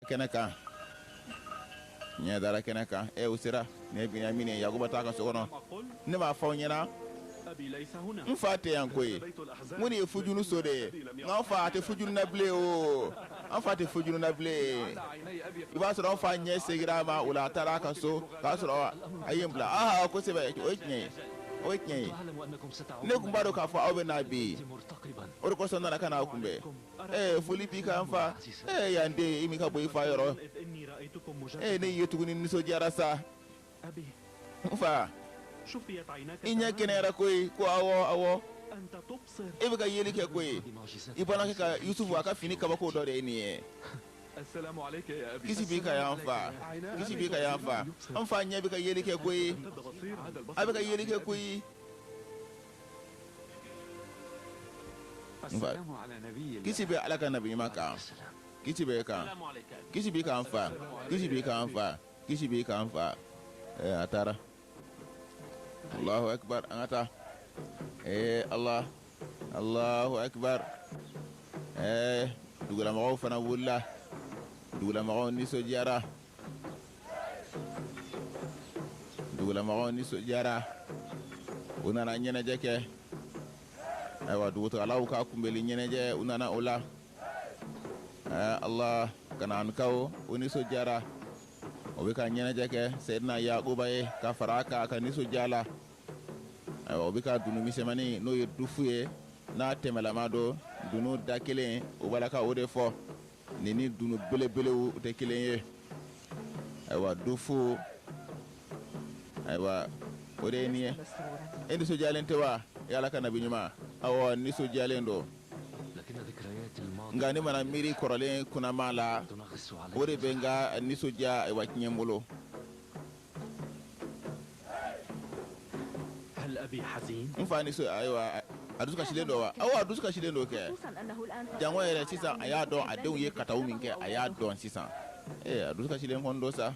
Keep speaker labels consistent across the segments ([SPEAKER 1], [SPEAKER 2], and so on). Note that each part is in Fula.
[SPEAKER 1] Kenaka nya dara kenaka usira ne Binyamini Yakuba taka sokono ne ma fawnyana mfate yankoy muni fujunu sode ngafa te fujunu na ble o afate fujunu na ble iba so don fa nye segrama ula taraka so ka so ayembla ko sebe oitnye ne kumbado ka fa obe na bi oro ko sonna kana kumbe folipi ka mfa yande imi ka boy fa yoro ne yetuguni ni so jarasa mfa inya kenera koy ko awo ibe ka yeli ke koy ibana ka Yusuf aka fini ka bako dore ni
[SPEAKER 2] Assalamu alayka ya abi.
[SPEAKER 1] Kisi bika ya mfa amfa nya bika yeli ke koy abika yeli ke koy
[SPEAKER 2] Assalamu ala nabiyyi.
[SPEAKER 1] kisi be alaka nabi maka kisi be ka kisi bika amfa atara Allahu akbar angata Allahu akbar dugula mago fana wulla dugula mago ni so jara unana nyene jeke aywa dugutu alaw ka kumbeli nyene je unana ola Allah kana an kawo uni so jara obe ka nyene jeke sayyidina Yaquba ka faraka ka ni so jala obe ka dunu misemani no yedufuye na temela mado dunu dakelen obalaka ode fo nini dunu bele u te kelen aywa dufu aywa ode ni indi so jalente wa yala kana binyuma awa ni so jalendo ngani mana miri korole kuna mala ode benga ni so ja aywa kinyembolo
[SPEAKER 2] هل أبي حزين؟
[SPEAKER 1] mfani so aywa aduska shilendo wa aduska shilendo ke jango yele sisa aya don adun ye katawu minke aya don sisa aduska shilen hondo sa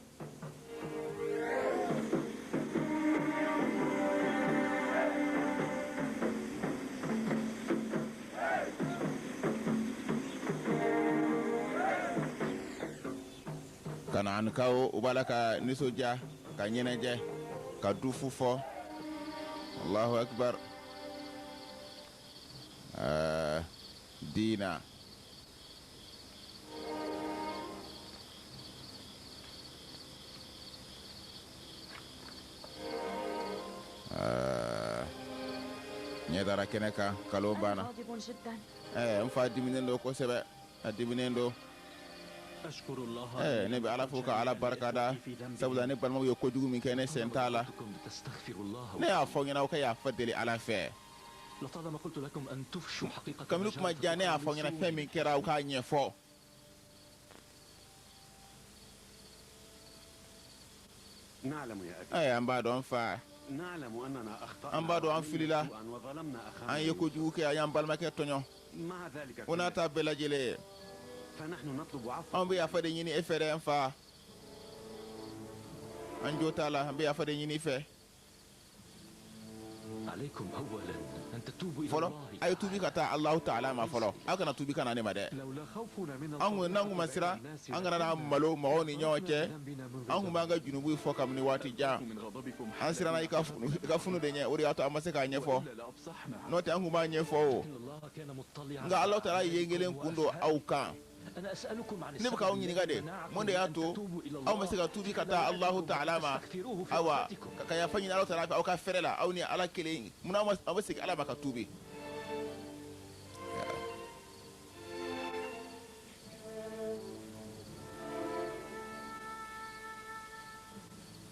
[SPEAKER 1] kana an kawo ubalaka nisoja ka nyeneje ka dufufo Allahu akbar Dina nyedara keneka kalobana mfa diminendo ko sebe diminendo
[SPEAKER 2] أشكر الله.
[SPEAKER 1] نبي على فوق على بركة سبلا نبى ما يكودو من كأنه سنتالا نه أفعينا وكيا فدلي على فيه
[SPEAKER 2] لطالما قلت لكم أن تفشوا حقيقة
[SPEAKER 1] كم لك ما جاني أفعينا فيه من كرا وكاني فو
[SPEAKER 2] نعلم يا أبي.
[SPEAKER 1] أمبادو أنفا
[SPEAKER 2] نعلم أننا أخطأنا
[SPEAKER 1] أمبادو أنفليلا
[SPEAKER 2] وظلمنا
[SPEAKER 1] أن يكودو كيا ينبال ما كتونيو
[SPEAKER 2] مع ذلك
[SPEAKER 1] وناتا بلا جلي
[SPEAKER 2] فنحن نطلب عفوا.
[SPEAKER 1] أم بيا فديني إفرة أنفا أنجو تالا أم بيا فديني إفرة
[SPEAKER 2] عليكم أولا أن تتوبوا إلى
[SPEAKER 1] فلو
[SPEAKER 2] الله.
[SPEAKER 1] أي توبي كتا الله تعالى ما فلو أكنا توبي كنا نمدة
[SPEAKER 2] لولا خوفنا من
[SPEAKER 1] أنغو نانغو مسرا أنغنا مالو مغوني نيوكي أنغو مانغا جنوبي فوكا مني واتي جا
[SPEAKER 2] من غضبكم
[SPEAKER 1] أنسرا نا يكافونو دنيا وري أتو أمسكا نيفو نوتي أنغو ما نيفو
[SPEAKER 2] الله كان مطلعا.
[SPEAKER 1] nga Allah ta'ala yengelen kundo auka
[SPEAKER 2] أنا أسألكم عن
[SPEAKER 1] ne baka woni ngade monde yato aw masika tubi kata Allah ta'ala ma awa kaya fanyi Allah ta'ala au ka ferela aw ni ala kele muna masika ala baka tubi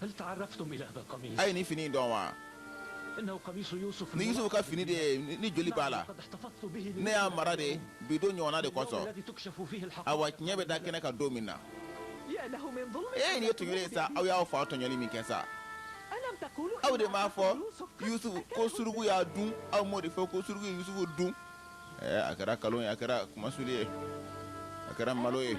[SPEAKER 2] هل تعرفتم إلى هذا القميص؟
[SPEAKER 1] ay ni fini donwa
[SPEAKER 2] إنه قميص يوسف.
[SPEAKER 1] ni Yusuf ka fini de ni joli bala
[SPEAKER 2] قد احتفظت به
[SPEAKER 1] ne ya marade bido nyona de koso
[SPEAKER 2] الذي تكشف فيه الحقائق.
[SPEAKER 1] awa nyebe da kene ka domina
[SPEAKER 3] يا له من ظلم.
[SPEAKER 1] ni to yele sa aw ya fa to nyoli min kensa
[SPEAKER 3] ألم تقولوا
[SPEAKER 1] aw
[SPEAKER 3] إن
[SPEAKER 1] de ma fo
[SPEAKER 3] قد
[SPEAKER 1] Yusuf
[SPEAKER 3] أكله؟
[SPEAKER 1] ko surugu ya dun aw mo de fo ko surugu Yusuf dun akara kalon akara masuli akara maloye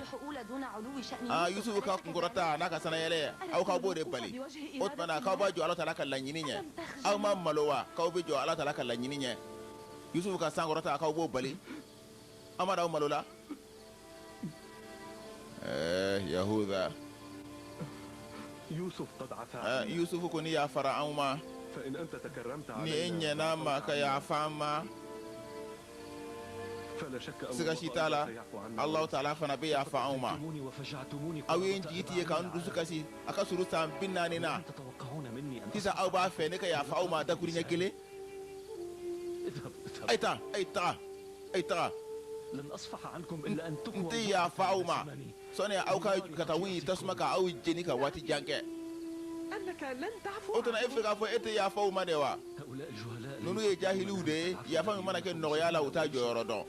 [SPEAKER 1] Yusuf ka ngorata naka sana yele aw ka bode bali otmana ka ba jo Allah ta'ala kan lanyini nye aw ma malowa ka be jo Allah ta'ala kan lanyini nye Yusuf ka sangorata ka bo bali amara malola yahuda
[SPEAKER 2] يوسف قد عفا
[SPEAKER 1] yusufu ko ni yafara anw ma
[SPEAKER 2] فإن أنت تكرمت
[SPEAKER 1] ni e ɲɛna an ma ka yafa an ma
[SPEAKER 2] فلا شك أن
[SPEAKER 1] siga si t'a la allahu taala fana bɛ yafa anw ma aw ye n jigi tigɛ k'an dusu kasi a ka suru san 40 na sisan aw b'a fɛ ne ka yafa aw ma dakuru ɲɛ kelen a ye taa a ye taga a ye taga n tɛ yafa aw ma sɔni aw ka taa wuli tasuma kan aw jeni ka waati jan kɛ o tuma e fɛ k'a fɔ e tɛ yafa aw ma de wa ninnu ye jahiliw de ye yafa min mana kɛ nɔgɔya la u t'a jɔyɔrɔ dɔn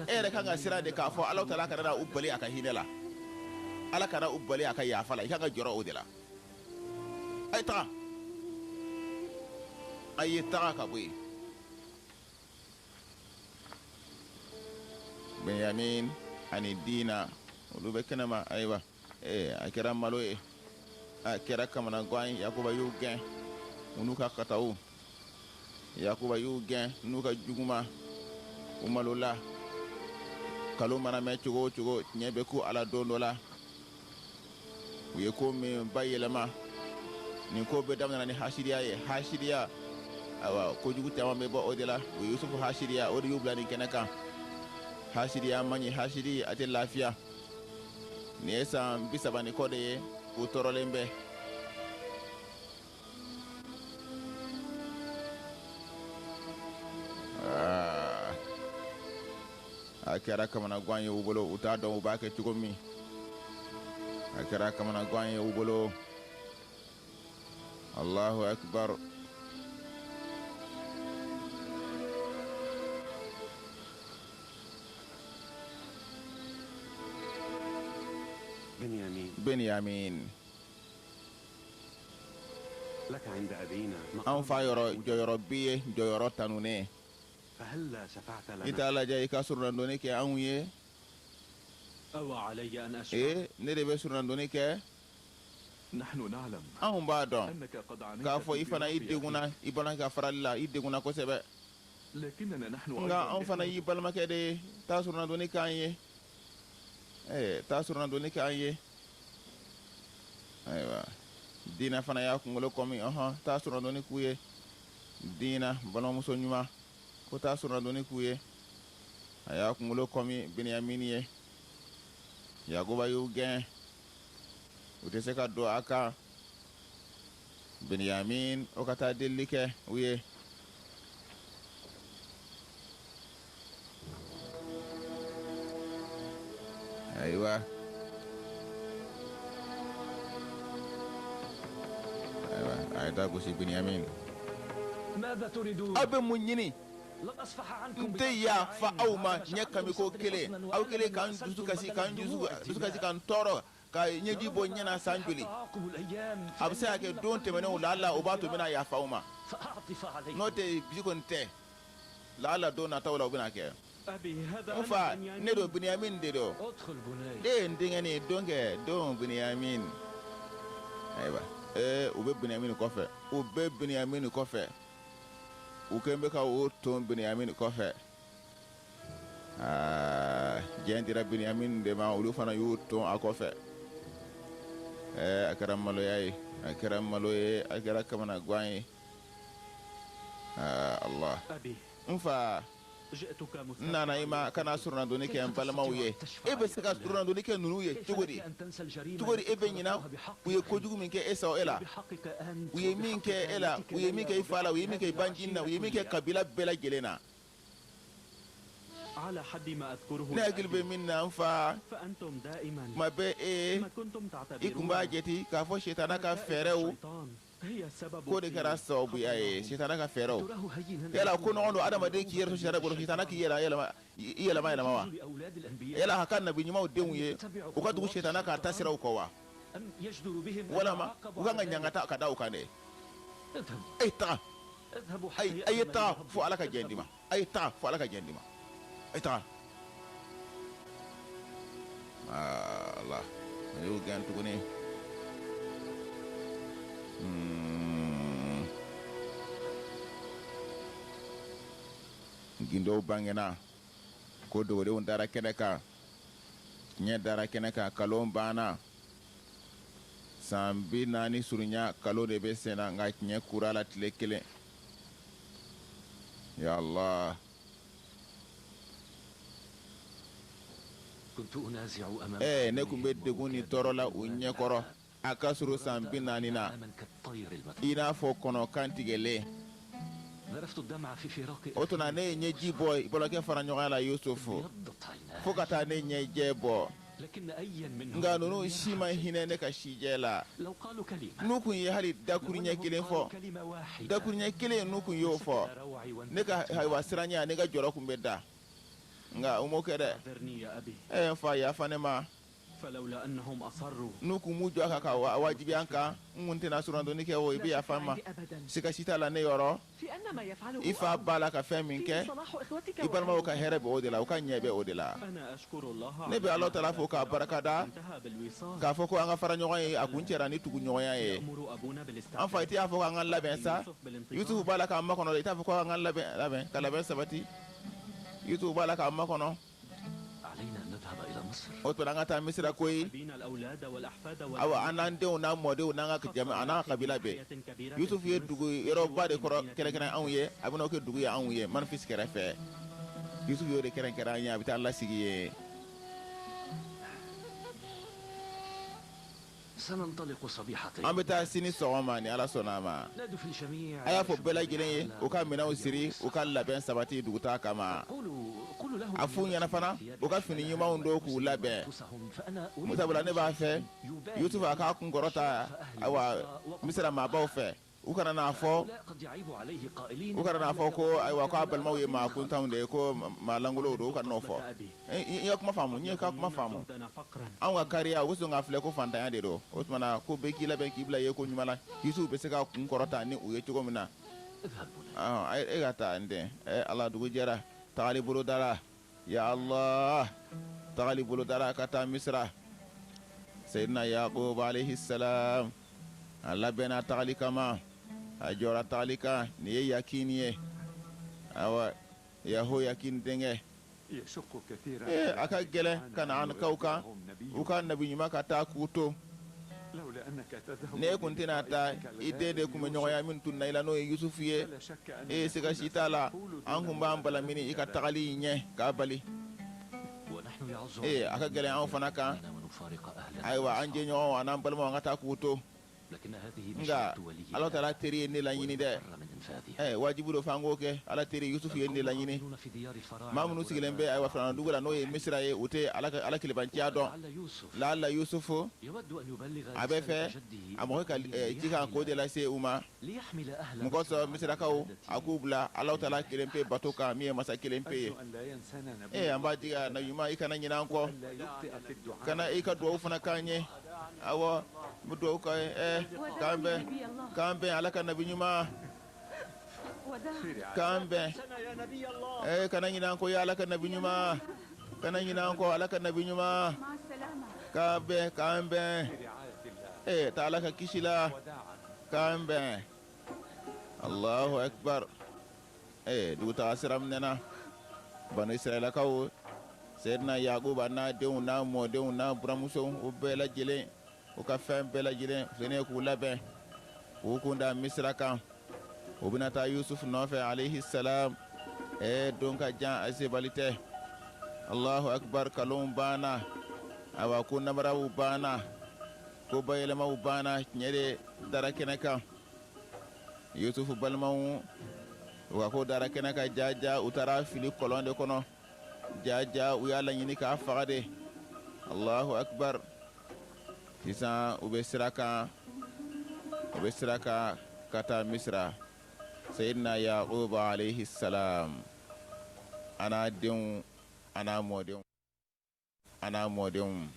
[SPEAKER 1] e yɛrɛ kan ka siran de k'a fɔ ala taala kana u bali a ka hinɛ la ala kana u bali a ka yafa la i kan ka jɔrɔ o de la a ye taga a ye taga ka bɔ yen benyamin ani diina olu bɛ kɛnɛma ayiwa a kɛra malo ye a kɛra kamanagan ye yakuba y'u gɛn u n'u ka kataw yakuba y'u gɛn n'u ka juguma u malola kalo mana mɛn cogo o cogo tiɲɛ bɛ ku ala don dɔ la u ye ko min ba yɛlɛma nin ko bɛ daminɛ ni hasiriya ye hasiriya ayiwa kojugu caman bɛ bɔ o de la u ye yusufu hasiriya o de y'u bila nin kɛnɛ kan hasiriya man ɲi hasiri a tɛ lafiya nin ye san 30 ni kɔ de ye u tɔɔrɔlen bɛ a kɛra kamanagan ye u bolo u t'a dɔn u b'a kɛ cogo min a kɛra kamanagan ye u bolo allahu akbar benyamin an fa jɔyɔrɔ bi ye jɔyɔrɔ tanunen i t'a lajɛ i ka surunadonni kɛ anw ye ne de bɛ surunadonni kɛ anw b'a dɔn k'a fɔ i fana i degunna i bɔra ka farali la i degunna kosɛbɛ nka anw fana y'i balimakɛ de ye taa surunadonni k'an ye taa surunadonni k'an ye ayiwa diina fana y'a kunkolo kɔmi taa surunadonni k'u ye diina balimamuso ɲuman ko taa surunadonni k'u ye a y'a kunkolo kɔmi beniyamini ye yakuba y'u gɛn u tɛ se ka don a kan beniyamin o ka taa delili kɛ u ye ayiwa a ye taa gosi beniyamin aw bɛ mun ɲini n tɛ yafa aw ma ɲɛ kami ko kelen aw kelen k'an dusu kasi k'an tɔɔrɔ ka ɲɛji bɔ ɲɛna san joli a bɛ se ka kɛ don tɛmɛnenw la ala o b'a to bɛna yafa aw ma n'o tɛ bi kɔni tɛ la ala don nataw la o bɛna kɛ n fa ne don beniyamin de don e ye n denkɛ nin don kɛ don beniyamin ayiwa u bɛ beniyamin kɔfɛ u bɛ beniyamin kɔfɛ u kɛlen bɛ ka o ton beniyamin kɔfɛ diɲɛ dira beniyamin de ma olu fana y'u ton a kɔfɛ a kɛra maloya ye a kɛra malo ye a kɛra kamanagan ye allah n fa n nana i ma kana surunadonni kɛ n balimaw ye e bɛ se ka surunadonni kɛ ninnu ye cogo di e bɛ ɲina u ye kojugu min kɛ e sɔn e la u ye min kɛ e la u ye min kɛ i fa la u ye min kɛ i banjini na u ye min kɛ kabila bɛɛ lajɛlen na ne hakili bɛ min na n fa tuma bɛɛ i kun b'a jate k'a fɔ sitana ka fɛɛrɛw ko de kɛra sababuya ye sitana ka fɛɛrɛw yala ko nɔgɔn don adamaden k'i yɛrɛ to sitana bolo sitana k'i yɛlɛma wa yala a ka nabi ɲumanw denw ye u ka dugu sitana k'a ta siraw kɔ wa walama u kan ka ɲangata ka da u kan dɛ a ye taga a ye taga fo ala ka jɛn di ma a ye taga fo ala ka jɛn di ma a ye taga ala a y'o gɛn tuguni gindow bangena ko dogodenw dara kɛnɛ kan ɲɛ dara kɛnɛ kan kalo banna san 40 surunya kalo de bɛ senna nka ɲɛ kura la tile kelen ya Allah. Ne kun bɛ degun ni tɔɔrɔ la u ɲɛkɔrɔ a ka surun san 40 na i n'a fɔ kɔnɔ kan tigɛlen. O tuma ne ye ɲɛji bɔ bɔlɔkɛ fara ɲɔgɔn la Yusufu fo ka taa ne ɲɛjɛ bɔ nka ninnu si ma hinɛ ne ka sijɛ la. N'u kun ye hali dakuru ɲɛ kelen fɔ dakuru ɲɛ kelen n'u kun y'o fɔ ne ka wa siranya ne ka jɔrɔ kun bɛ da nka o m'o kɛ dɛ. N fa yafa ne ma. N'u kun m'u jɔ a kan ka wajibi an kan n kun tɛna surandonni kɛ o i bɛ yafa n ma siga si t'a la ne yɔrɔ. I fa b'a la ka fɛn min kɛ i balimaw ka hɛrɛ bɛ o de la u ka ɲɛ bɛ o de la. Ne bɛ Alahu Taala fo k'a barikada k'a fɔ ko an ka fara ɲɔgɔn ye a kun cɛra ni tuguɲɔgɔnya ye. An fa i t'a fɔ k'an ka labɛn sa Yusufu b'a la k'an makɔnɔ i t'a fɔ k'an ka labɛn ka labɛn sabati Yusufu b'a la k'an makɔnɔ. O tuma an ka taa Misira koyi awa an n'an denw n'an mɔdenw n'an ka jama an n'a kabila bɛɛ. Yusufu ye dugu yɔrɔba de kɛrɛnkɛrɛn anw ye a bɛna kɛ dugu ye anw ye Manfis kɛrɛfɛ. Yusufu y'o de kɛrɛnkɛrɛn an ye a bɛ taa lasigi ye. An bɛ taa sini sɔgɔma ni Ala sɔnna a ma. A y'a fɔ bɛɛ lajɛlen ye u ka minɛnw siri u ka labɛn sabati dugutaa kama. A f'u ɲɛna fana u ka fini ɲumanw don k'u labɛn. Sabula ne b'a fɛ Yusufu a k'a kun kɔrɔta awa Misira maabaw fɛ u kana n'a fɔ ko ayiwa k'a balimaw ye maa kuntanw de ye ko maa langolow don u kana n'o fɔ. I ka kuma faamu n ye ka kuma faamu. Anw ka kariya u bɛ sɔn k'a filɛ ko fantanya de don o tuma na ko bɛɛ k'i labɛn k'i bila ye ko ɲuman la Yusufu bɛ se ka kun kɔrɔta ni u ye cogo min na. E ka taa n den Ala dugu jɛra tagali bolo dara ya Allah tagali bolo dara ka taa Misira. Seydina Yaqub alayhi salam a labɛnna tagali kama a jɔra tagali kan nin ye yakini ye awa yaho yakini denkɛ a ka gɛlɛn Kanaanikaw kan u ka nabi ɲuman ka taa k'u to. Ne kun tɛna taa i den de kun bɛ ɲɔgɔnya min tun na i la n'o ye Yusufu ye siga si t'a la an kun b'an balamini i ka tagali ɲɛ k'a bali. A ka gɛlɛn anw fana kan ayiwa an jɛɲɔgɔnw an n'an balimaw an ka taa k'u to nka Alahu Taala teri ye ne laɲini dɛ. Wajibu do f'an k'o kɛ Ala teri Yusufu ye ne laɲini maa minnu sigilen bɛ ayiwa filanan dugu la n'o ye Misira ye u tɛ Ala kelebanciya dɔn la'alla Yusufu a bɛ fɛ a mɔgɔ ka cikan k'o de lase u ma mɔgɔ sɔrɔ Misirakaw a k'u bila Alahu Taala kelen pe bato kan min ye masa kelen pe ye. An b'a diga nabi ɲuman i kana ɲinɛ an kɔ kana i ka dugawu fana k'an ye awɔ n bɛ dugawu k'a ye k'an bɛn Ala ka nabi ɲuman k'an bɛn kana ɲinɛ an kɔ ya Ala ka nabi ɲuman kana ɲinɛ an kɔ Ala ka nabi ɲuman k'an bɛn taa Ala ka kisi la k'an bɛn. Allahu akbar. Dugutaga sira minɛna Banu Israɛlakaw Seydina Yakuba n'a denw n'a mɔdenw n'a buramusow o bɛɛ lajɛlen u ka fɛn bɛɛ lajɛlen fɛnɛ k'u labɛn k'u kun da Misira kan u bɛna taa Yusufu nɔfɛ alayhi salam. Don ka jan a sebali tɛ. Allahu akbar. Kalonw banna awa ko namaraw banna ko bayɛlɛmaw banna tiɲɛ de dara kɛnɛ kan. Yusufu balimaw u ka ko dara kɛnɛ kan jaja u taara fili kɔlɔn de kɔnɔ jaja u y'a laɲini k'a faga de. Allahu akbar. Sisan u bɛ sira kan ka taa Misira. Seydina Yaqub alayhi salam a n'a denw a n'a mɔdenw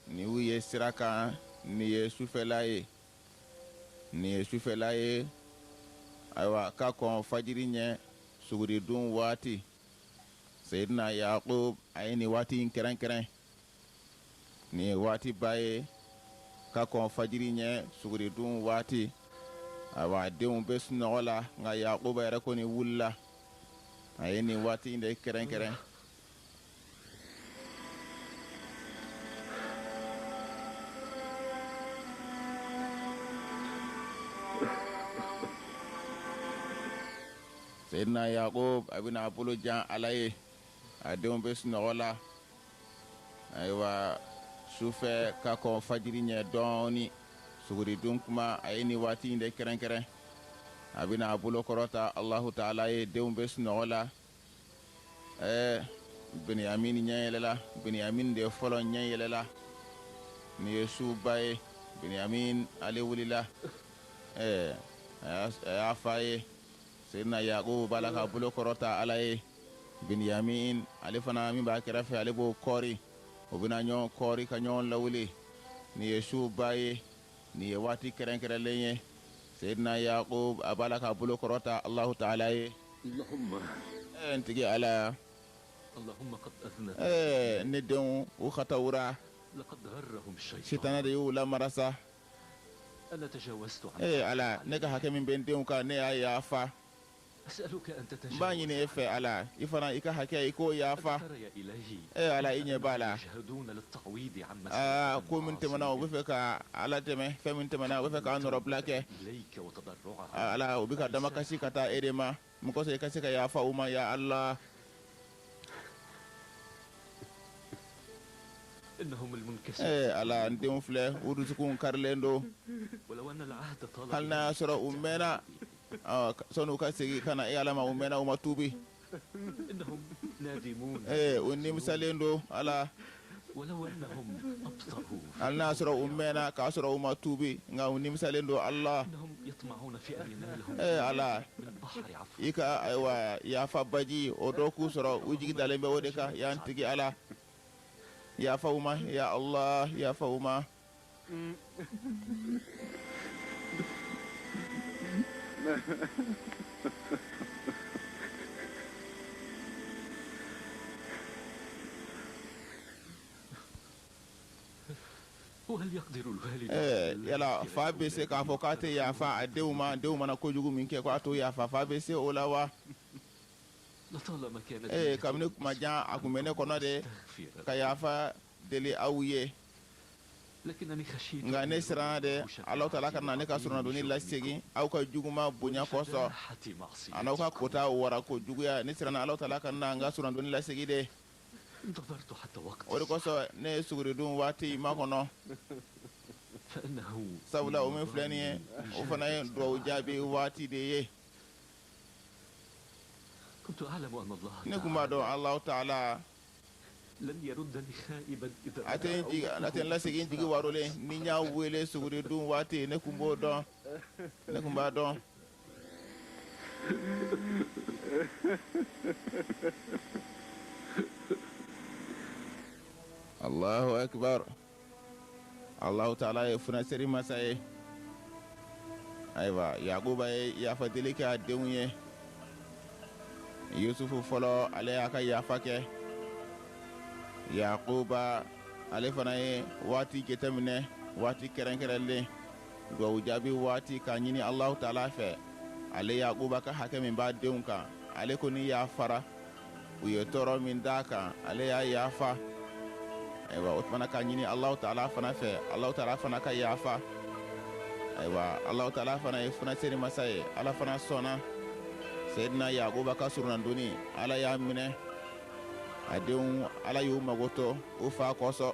[SPEAKER 1] ni u ye sira kan nin ye sufɛla ye ayiwa ka kɔn fajiri ɲɛ suguridun waati Seydina Yaqub a ye nin waati in kɛrɛnkɛrɛn nin ye waati ba ye ka kɔn fajiri ɲɛ suguridun waati ayiwa denw bɛ sunɔgɔ la nka Yakuba yɛrɛ kɔni wulila a ye nin waati in de kɛrɛnkɛrɛn Seydina Yaqub a bɛna bolo jan Ala ye a denw bɛ sunɔgɔ la ayiwa sufɛ ka kɔn fajiri ɲɛ dɔɔni suguridun kuma a ye ni waati in de kɛrɛnkɛrɛn a bɛna bolo kɔrɔta Allahu Taala ye denw bɛ sunɔgɔ la Beniyamin ɲɛ yɛlɛla Beniyamin de fɔlɔ ɲɛ yɛlɛla ni ye suba ye Beniyamin ale wulila a y'a f'a ye Seydina Yaqub b'a la ka bolo kɔrɔta Ala ye Beniyamin ale fana min b'a kɛrɛfɛ ale b'o kɔri o bɛna ɲɔgɔn kɔri ka ɲɔgɔn lawuli ni ye suba ye ni ye waati kɛrɛnkɛrɛnlen ye Seydina Yaqub a b'a la ka bolo kɔrɔta Allahu Taala ye n tigi Ala ne denw u katawura sitana de y'u lamarasa Ala ne ka hakɛ min bɛ n denw kan ne y'a yafa n b'a ɲini e fɛ Ala i fana i ka hakɛ i k'o yafa Ala i ɲɛ b'a la ko min tɛmɛna u bɛ fɛ ka Ala dɛmɛ fɛn min tɛmɛna u bɛ fɛ k'an nɔrɔbila kɛ Ala u bɛ ka damakasi ka taa e de ma mun kosɔn i ka se ka yafa u ma ya Allah Ala n denw filɛ u dusukun karilen don hali n'a y'a sɔrɔ u mɛnna sɔnni u ka segin ka na e Ala ma u mɛnna u ma tuubi u nimisalen don Ala hali n'a y'a sɔrɔ u mɛnna k'a sɔrɔ u ma tuubi nka u nimisalen don Allah Ala i ka ayiwa yafa baji o dɔ k'u sɔrɔ u jigi dalen bɛ o de kan y'an tigi Ala yafa u ma ya Allah yafa u ma yala fa bɛ se k'a fɔ k'a tɛ yafa a denw ma denw mana kojugu min kɛ k'a to yafa fa bɛ se o la wa kabini kuma jan a kun bɛ ne kɔnɔ de ka yafa deli aw ye nka ne siranna de Alahu Taala ka na ne ka suranadonni lasegin aw ka juguma bonya kosɔn a n'aw ka kota wara ko juguya ne siranna Alahu Taala ka na n ka suranadonni lasegin de o de kosɔn ne ye suguridun waati makɔnɔ sabula o min filɛ nin ye o fana ye duwawu jaabi waati de ye ne kun b'a dɔn Alahu Taala a tɛ n lasegin jigi warolen ni n y'a wele suguridun waati ne kun b'o dɔn ne kun b'a dɔn Allahu Akbar Alahu Taala ye funaseri masa ye ayiwa Yakuba ye yafa deli kɛ a denw ye Yusufu fɔlɔ ale y'a ka yafa kɛ Yakuba ale fana ye waati jateminɛ waati kɛrɛnkɛrɛnlen duwawu jaabi waati k'a ɲini Alahu Taala fɛ ale Yakuba ka hakɛ min b'a denw kan ale ko ni yafara u ye tɔɔrɔ min d'a kan ale y'a yafa ayiwa o fana k'a ɲini Alahu Taala fana fɛ Alahu Taala fana ka yafa ayiwa Alahu Taala fana ye funaseri masa ye Ala fana sɔnna Seydina Yakuba ka surunandonni Ala y'a minɛ a denw Ala y'u mago to u fa kosɔn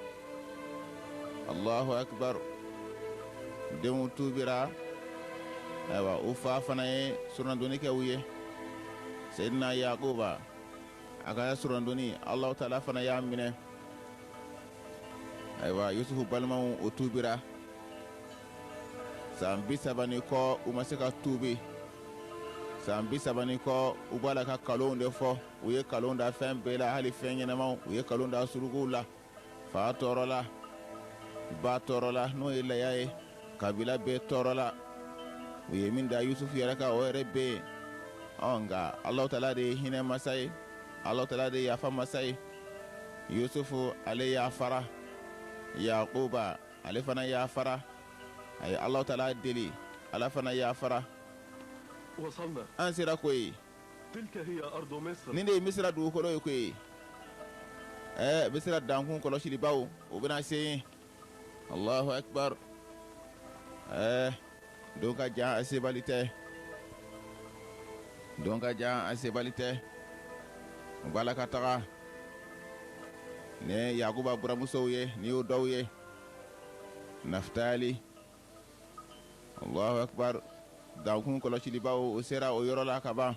[SPEAKER 1] Allahu Akbar denw tuubira ayiwa u fa fana ye surunandonni kɛ u ye Seydina Yakuba a ka surunandonni Alahu Taala fana y'a minɛ ayiwa Yusufu balimaw o tuubira san 30 ni kɔ u ma se ka tuubi san 30 ni kɔ u b'a la ka kalonw de fɔ u ye kalon da fɛn bɛɛ la hali fɛn ɲɛnamaw u ye kalon da suruguw la fa tɔɔrɔla ba tɔɔrɔla n'o ye laya ye kabila bɛɛ tɔɔrɔla u ye min da Yusufu yɛrɛ kan o yɛrɛ bɛ yen nka Alahu Taala de ye hinɛ masa ye Alahu Taala de ye yafa masa ye Yusufu ale yafara Yakuba ale fana yafara a ye Alahu Taala deli Ala fana yafara an sera koyi nin de ye Misira dugukolo ye koyi Misira dankun kɔlɔsilibaw o bɛna se yen Allahu Akbar don ka jan a sebali tɛ donc a jan a sebali tɛ u b'a la ka taga ni yakuba buramusow ye ni y'o dɔw ye naftali allahu akbar dankun kɔlɔsilibaw o sera o yɔrɔ la ka ban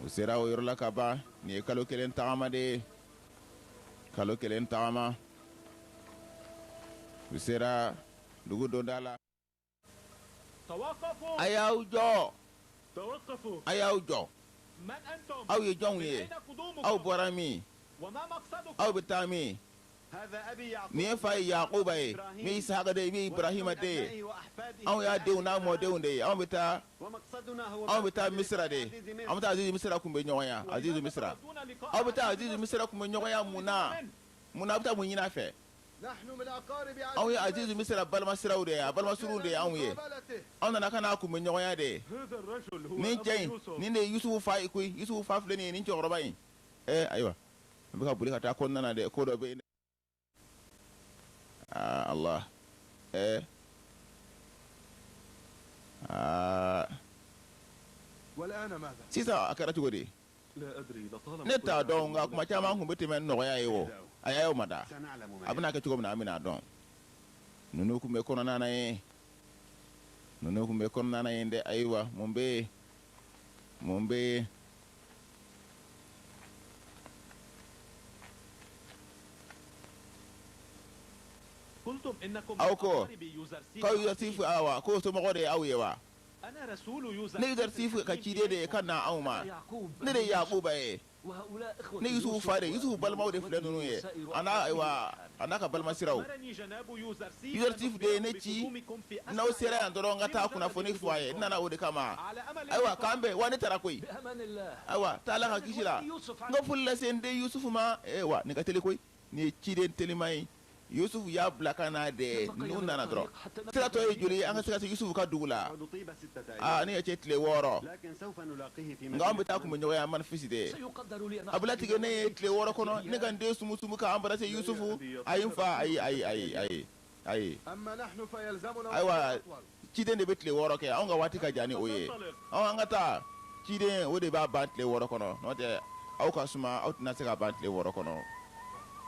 [SPEAKER 1] u sera o yɔrɔ la ka ban nin ye kalo kelen tagama de ye kalo kelen tagama u sera dugu donda la
[SPEAKER 2] توقفوا
[SPEAKER 1] a y'aw jɔ
[SPEAKER 2] توقفوا
[SPEAKER 1] a y'aw jɔ
[SPEAKER 2] من أنتم؟
[SPEAKER 1] aw ye jɔnw
[SPEAKER 2] من
[SPEAKER 1] ye
[SPEAKER 2] أين قدومكم؟
[SPEAKER 1] aw bɔra min
[SPEAKER 2] وما مقصدكم؟
[SPEAKER 1] aw bɛ taa min
[SPEAKER 2] هذا أبي يعقوب
[SPEAKER 1] nin ye fa ye yakuba ye min ye isaka de ye min ye ibrahima de ye anw y'a denw n'a mɔdenw de ye anw bɛ taa misira de an bɛ taa azizu misira kun bɛ ɲɔgɔn ya azizu misira aw bɛ taa azizu misira kun bɛ ɲɔgɔn ya mun na aw bɛ taa mun ɲini a fɛ anw ye azizu misira balimasiraw de ye a balimasuruw de ye anw ye anw nana ka n'a kun bɛ ɲɔgɔn ya de ye nin cɛ in nin de ye yusufu fa ye koyi yusufu fa filɛ nin ye nin cɛkɔrɔba in ayiwa an bɛ ka boli ka taa kɔnɔna na dɛ ko dɔ bɛ yen Allah sisan a kɛra cogo di ne t'a dɔn nka kuma caman kun bɛ tɛmɛ nɔgɔya ye o a y'a ye o ma da a bɛna kɛ cogo min na an bɛna dɔn ninnu kun bɛ kɔnɔna na ye ninnu kun bɛ kɔnɔna na ye dɛ ayiwa mun bɛ yen mun bɛ yen aw ko k'aw Yusufu awa ko somɔgɔ de ye aw ye wa ne Yusufu ka ciden de ye ka na anw ma ne de ye Yakuba ye ne Yusufu fa de Yusufu balimaw de filɛ ninnu ye a n'a ka balimasiraw Yusufu de ye ne ci n'aw sera yan dɔrɔn n ka taa kunnafoni fɔ a ye n nana o de kama ayiwa k'an bɛn wa ne taara koyi ayiwa taa Ala ka kisi la n ka foli lase n den Yusufu ma wa nin ka teli koyi nin ye ciden telima ye Yusufu y'a bila ka na de n'u nana dɔrɔn siratɔ ye joli an ka se ka se Yusufu ka dugu la ne ye cɛ tile 6 nka an bɛ taa kun bɛ ɲɔgɔn ye an manifeste de a bɛ latigɛ ne ye tile 6 kɔnɔ ne ka n den sumusumu ka embrasser Yusufu a ye n fa ayi ayiwa ciden de bɛ tile 6 kɛ anw ka waati ka jan ni o ye an ka taa ciden o de b'a ban tile 6 kɔnɔ n'o tɛ aw ka suma aw tɛna se ka ban tile 6 kɔnɔ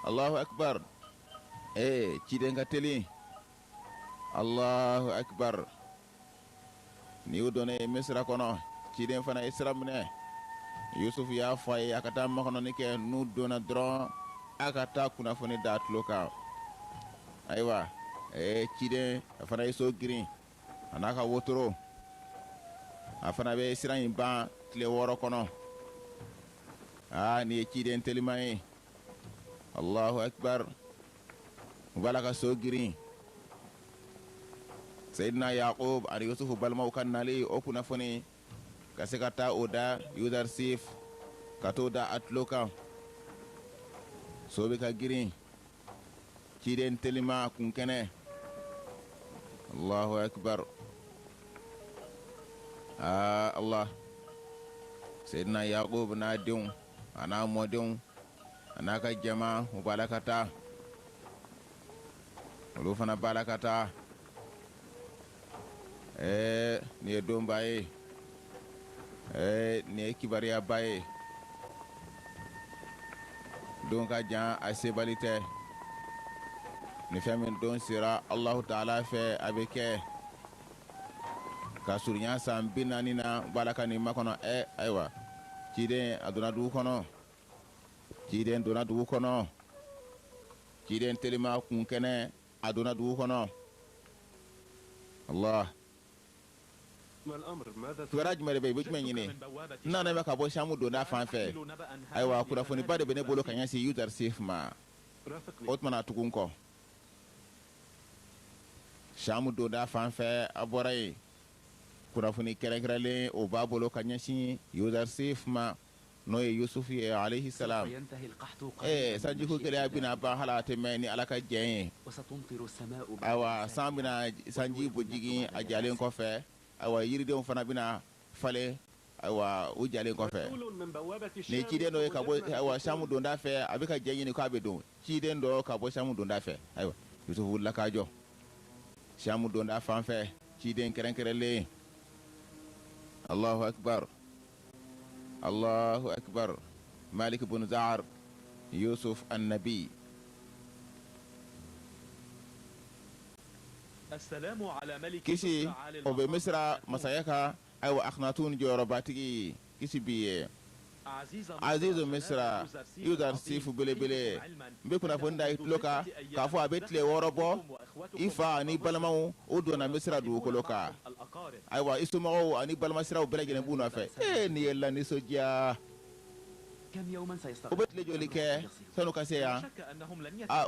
[SPEAKER 1] Allahu akbar ciden ka teli Allahu akbar ni y'o dɔnne misira kɔnɔ ciden fana ye sira minɛ Yusufu y'a fɔ a ye a ka taa makɔnɔni kɛ n'u donna dɔrɔn a ka taa kunnafoni da tulo kan ayiwa ciden a fana ye so girin a n'a ka wotoro a fana bɛ sira in ban tile 6 kɔnɔ nin ye ciden telima ye Allahu akbar u b'a la ka so girin Sayidina Yakub ani Yusufu balimaw ka nali o kunnafoni ka se ka taa o da Yusufu ka t'o da a tulo kan so bɛ ka girin ciden telima kun kɛnɛ Allahu akbar Allah Sayidina Yakub n'a denw a n'a mɔdenw a n'a ka jama u b'a la ka taa olu fana b'a la ka taa nin ye donba ye nin ye kibariyaba ye don ka jan a sebali tɛ ni fɛn min don sera Allahu Ta'ala fɛ a bɛ kɛ ka surunya san 40 na b'a la ka nin makɔnɔ ayiwa ciden a donna dugu kɔnɔ ciden donna dugu kɔnɔ ciden telima kun kɛnɛ a donna dugu kɔnɔ Allah kibaruya jumɛn de bɛ yen i bɛ jumɛn ɲini n nana bɛ ka bɔ Samu donda fan fɛ ayiwa kunnafoniba de bɛ ne bolo ka ɲɛsin Yusufu ma o tumana tugun kɔ Samu donda fan fɛ a bɔra yen kunnafoni kɛrɛnkɛrɛnlen o b'a bolo ka ɲɛsin Yusufu ma n'o ye Yusufu ye alayhi salam sanjiko gɛlɛya bɛna ban hali a tɛ mɛn ni Ala ka jɛn ye ayiwa san bɛna sanji jigin a jalen kɔfɛ ayiwa yiridenw fana bɛna falen ayiwa u jalen kɔfɛ ni ciden dɔ ye ka bɔ ayiwa Samu donda fɛ a bɛ ka jɛn ɲini k'a bɛ don ciden dɔ ka bɔ Samu donda fɛ ayiwa Yusufu wulila k'a jɔ Samu donda fan fɛ ciden kɛrɛnkɛrɛnlen Allahu akbar Allahu akbar. Malik ibn Za'ar, Yusuf an-Nabi. Kisi obe Misra masayaka aywa Akhnatun jorobatigi kisi biye Azizu Misra yudar sifu bele mbe kuna fonda itloka kafo abetle worobo ifa ani balamaw udona Misra du koloka aywa isumaw ani balama Misra bele gene buna fe ni yella ni soja obetle jolike sanu kaseya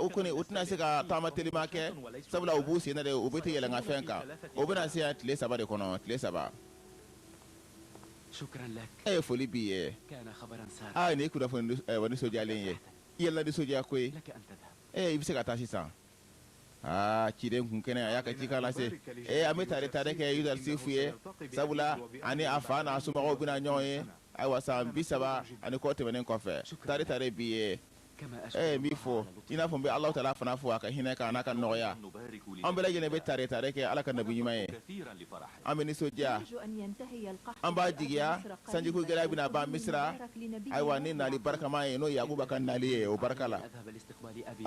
[SPEAKER 1] ukuni utna sika tama telimake sabla ubusi na de ubete yela ngafenka obena sia tile sabade kono tile saba
[SPEAKER 2] شكرا لك.
[SPEAKER 1] فولي بيه
[SPEAKER 2] كان خبرا سارا.
[SPEAKER 1] ني كودا فون وني سوجا لين يلا دي سوجا كوي
[SPEAKER 2] لك أن تذهب.
[SPEAKER 1] يبسك تاشي سان كيدن كون كنا يا كتيكا لاسي امي تاري كي يودال سيفيه سابولا اني افانا سوما بنا نيوي ايوا سان بيسبا اني كوتي بنين كوفي تاري بيه ميفو ina fombe Allah taala fana fo aka hina ka naka noya ambela gene be tare ke ala kan nabi nyumaye ameni soja amba jigiya sanji ko gela bina ba Misra ay wani nali barka mai no yakuba kan nali o barkala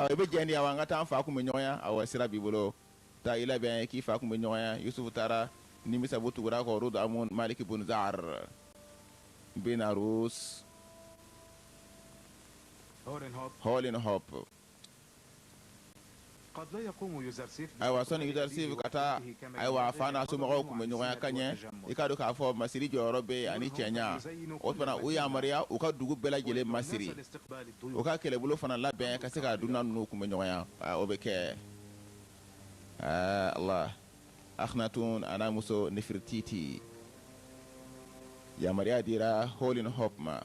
[SPEAKER 1] ay be jeni awa ngata fa ku menyoya awa sira bibulo ta ila be ki fa ku menyoya Yusuf tara ni misa butu gura ko rudu amun Malik ibn Za'ar bin Arus هولين هوب
[SPEAKER 4] قد لا يقوم يوزرسيف
[SPEAKER 1] ايوا سون يوزرسيف كاتا ايوا فانا سومو كوم نيويا كانيه يكادو كافو مسيري جوروبي اني تشانيا اوتبنا ويا مريا وكا دوغو بلا جيلي مسيري وكا كيلي بلو فانا لا بين كاسيكا دونا نو كوم نيويا اوبكي الله اخناتون انا موسو نفرتيتي يا مريا ديرا هولين هوب ما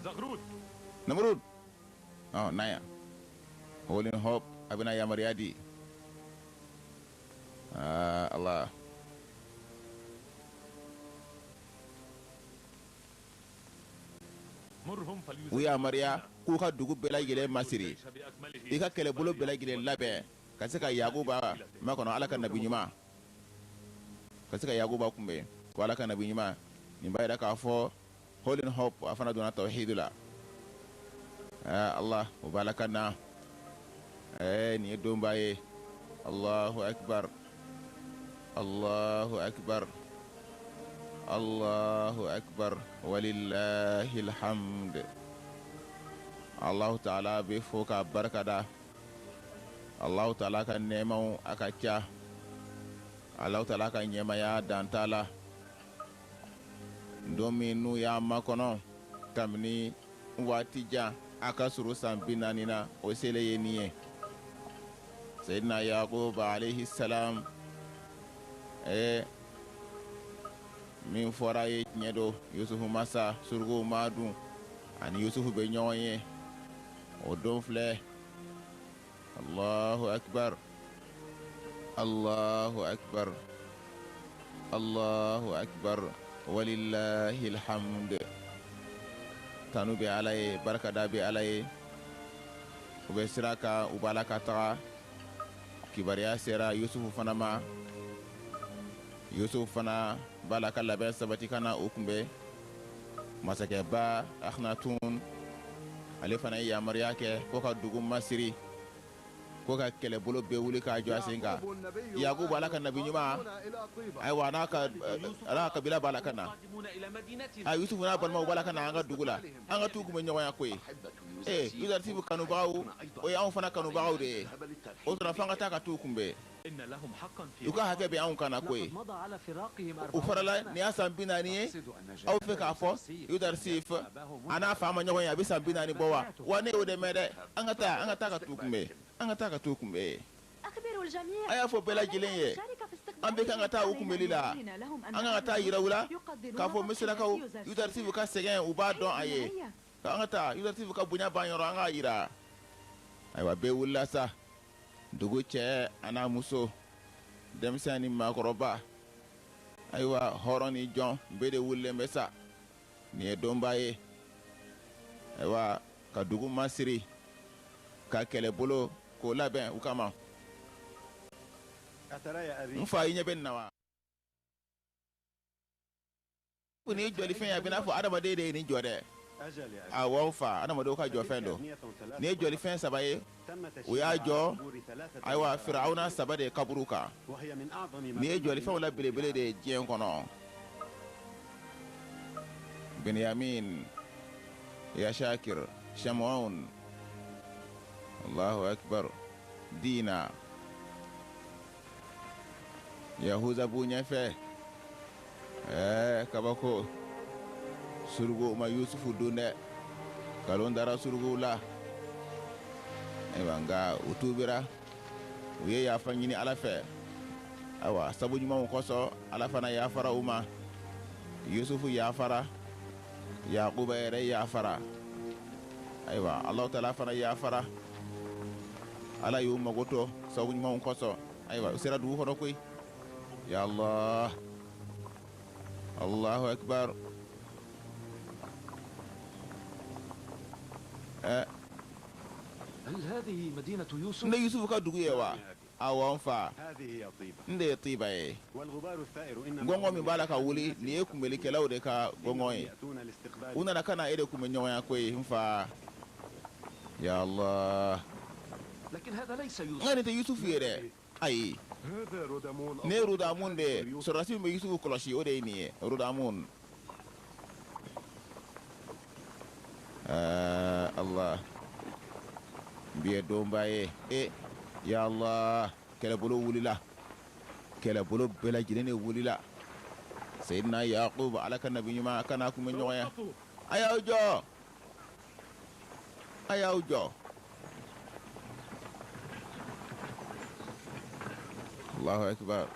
[SPEAKER 4] زغرود
[SPEAKER 1] نمرود نايا هولين هوب ابنا يا مريادي الله ويا مريا كوكا دوغو بلا يلي ماسيري ديكا كله بلو بلا يلي لابه كاسكا يعقوبا ما كانوا على كان نبي نيما كاسكا يعقوبا كومبي ولا كان نبي نيما نيمبا دا كافو هولين هوب أفنى دون التوحيد لا الله وباركنا نيدوم باي الله أكبر الله أكبر الله أكبر ولله الحمد الله تعالى بفوق بركة الله تعالى كان نيمو أكاكا الله تعالى كان نيما يا دانتالا dominu ya makono kamni watija akasuru sambinanina osele yeniye sayyidina yaqub alayhi salam min fora ye nyedo yusuf masa surgo madu ani yusuf be nyoye o don fle Allahu akbar Allahu akbar Allahu akbar ولله الحمد تانو بي علي بركة دا بي علي وبسراكا وبالاكا تغا كباريا سيرا يوسف فنما يوسف فنا بالاكا لبين سبتي كانا اوكمبي مساكي با أخناتون علي فنا يا مرياكي كوكا دوغم ماسيري koka kele bolo be wuli ka jo asinga yakubu alaka nabi nyuma ay wana ka bila balaka na ay yusuf na balma balaka na anga dugula anga tugu me nyoya koy yudar tibu kanu bawu o ya on fana kanu bawu de o tara fanga ta ka tukumbe yuka hake be an kana koy o farala ni asam binani aw fe ka fo yudar sif ana fama nyoya be sam binani bowa wane o de mede anga ta ka tukumbe angataka tukumbe
[SPEAKER 3] أخبروا الجميع
[SPEAKER 1] aya fo bela jilenye ambe kanga ta ukumeli la anga ta yirawula ka fo misira ka yudartifu ka segen uba don aye ka anga ta yudartifu ka bunya banyoro anga yira aywa be wulla sa dugu che ana muso demsani makoroba aywa horoni jon bede wulle mesa ni dombaye aywa ka dugu masiri ka kele bolo ko labɛn u kama n fa i ɲɛ bɛ nin na wa ni joli fen ya bina fo adama de ni jode
[SPEAKER 5] أجل يا أبي.
[SPEAKER 1] a wo fa adama do ka jo fen do
[SPEAKER 5] أهمية ثلاثة.
[SPEAKER 1] ni joli fen sabaye
[SPEAKER 5] تم تشييد
[SPEAKER 1] ويا جو.
[SPEAKER 5] قبور ثلاثة
[SPEAKER 1] aywa
[SPEAKER 5] آباء.
[SPEAKER 1] fir'auna sabade kaburuka
[SPEAKER 5] وهي من أعظم ما
[SPEAKER 1] ni
[SPEAKER 5] تم
[SPEAKER 1] joli
[SPEAKER 5] في
[SPEAKER 1] fen la bele bele de jien kono Benyamin ya Shakir Shamun Allahu akbar Dina Yahuza bunya fe kabako surgo ma Yusufu dunde kalon dara surgo la nga utubira uye ya fanyini ala fe awa sabu nyuma ko so ala fana ya fara uma Yusufu ya fara Yaquba ere ya fara aywa Allah taala fana ya fara ala yu magoto sabu nyuma ko so aywa usira du hono koy ya Allah Allahu akbar
[SPEAKER 2] هل هذه مدينة يوسف؟
[SPEAKER 1] nde Yusufu ka dugu yewa awon fa
[SPEAKER 5] هذه هي طيبة
[SPEAKER 1] nde tiba ye
[SPEAKER 5] والغبار الثائر إنما
[SPEAKER 1] gongo mi bala ka wuli ni e kumbeli kelaw de ka gongo ye
[SPEAKER 5] يأتون الاستقبال
[SPEAKER 1] una na kana ede kume nyoya koy mfa ya Allah
[SPEAKER 2] لكن هذا ليس يوسف.
[SPEAKER 1] ngani te Yusufu ye de ayi
[SPEAKER 4] هذا رودامون
[SPEAKER 1] ne rudamun de sorasi me Yusufu koloshi o de ni rudamun Allah biye dombaye ya Allah kele bolo wulila kele bolo bela jinene wulila sayyidina Yaqub ala kan nabi nyuma kana kuma nyoya ayaw jo Allahu akbar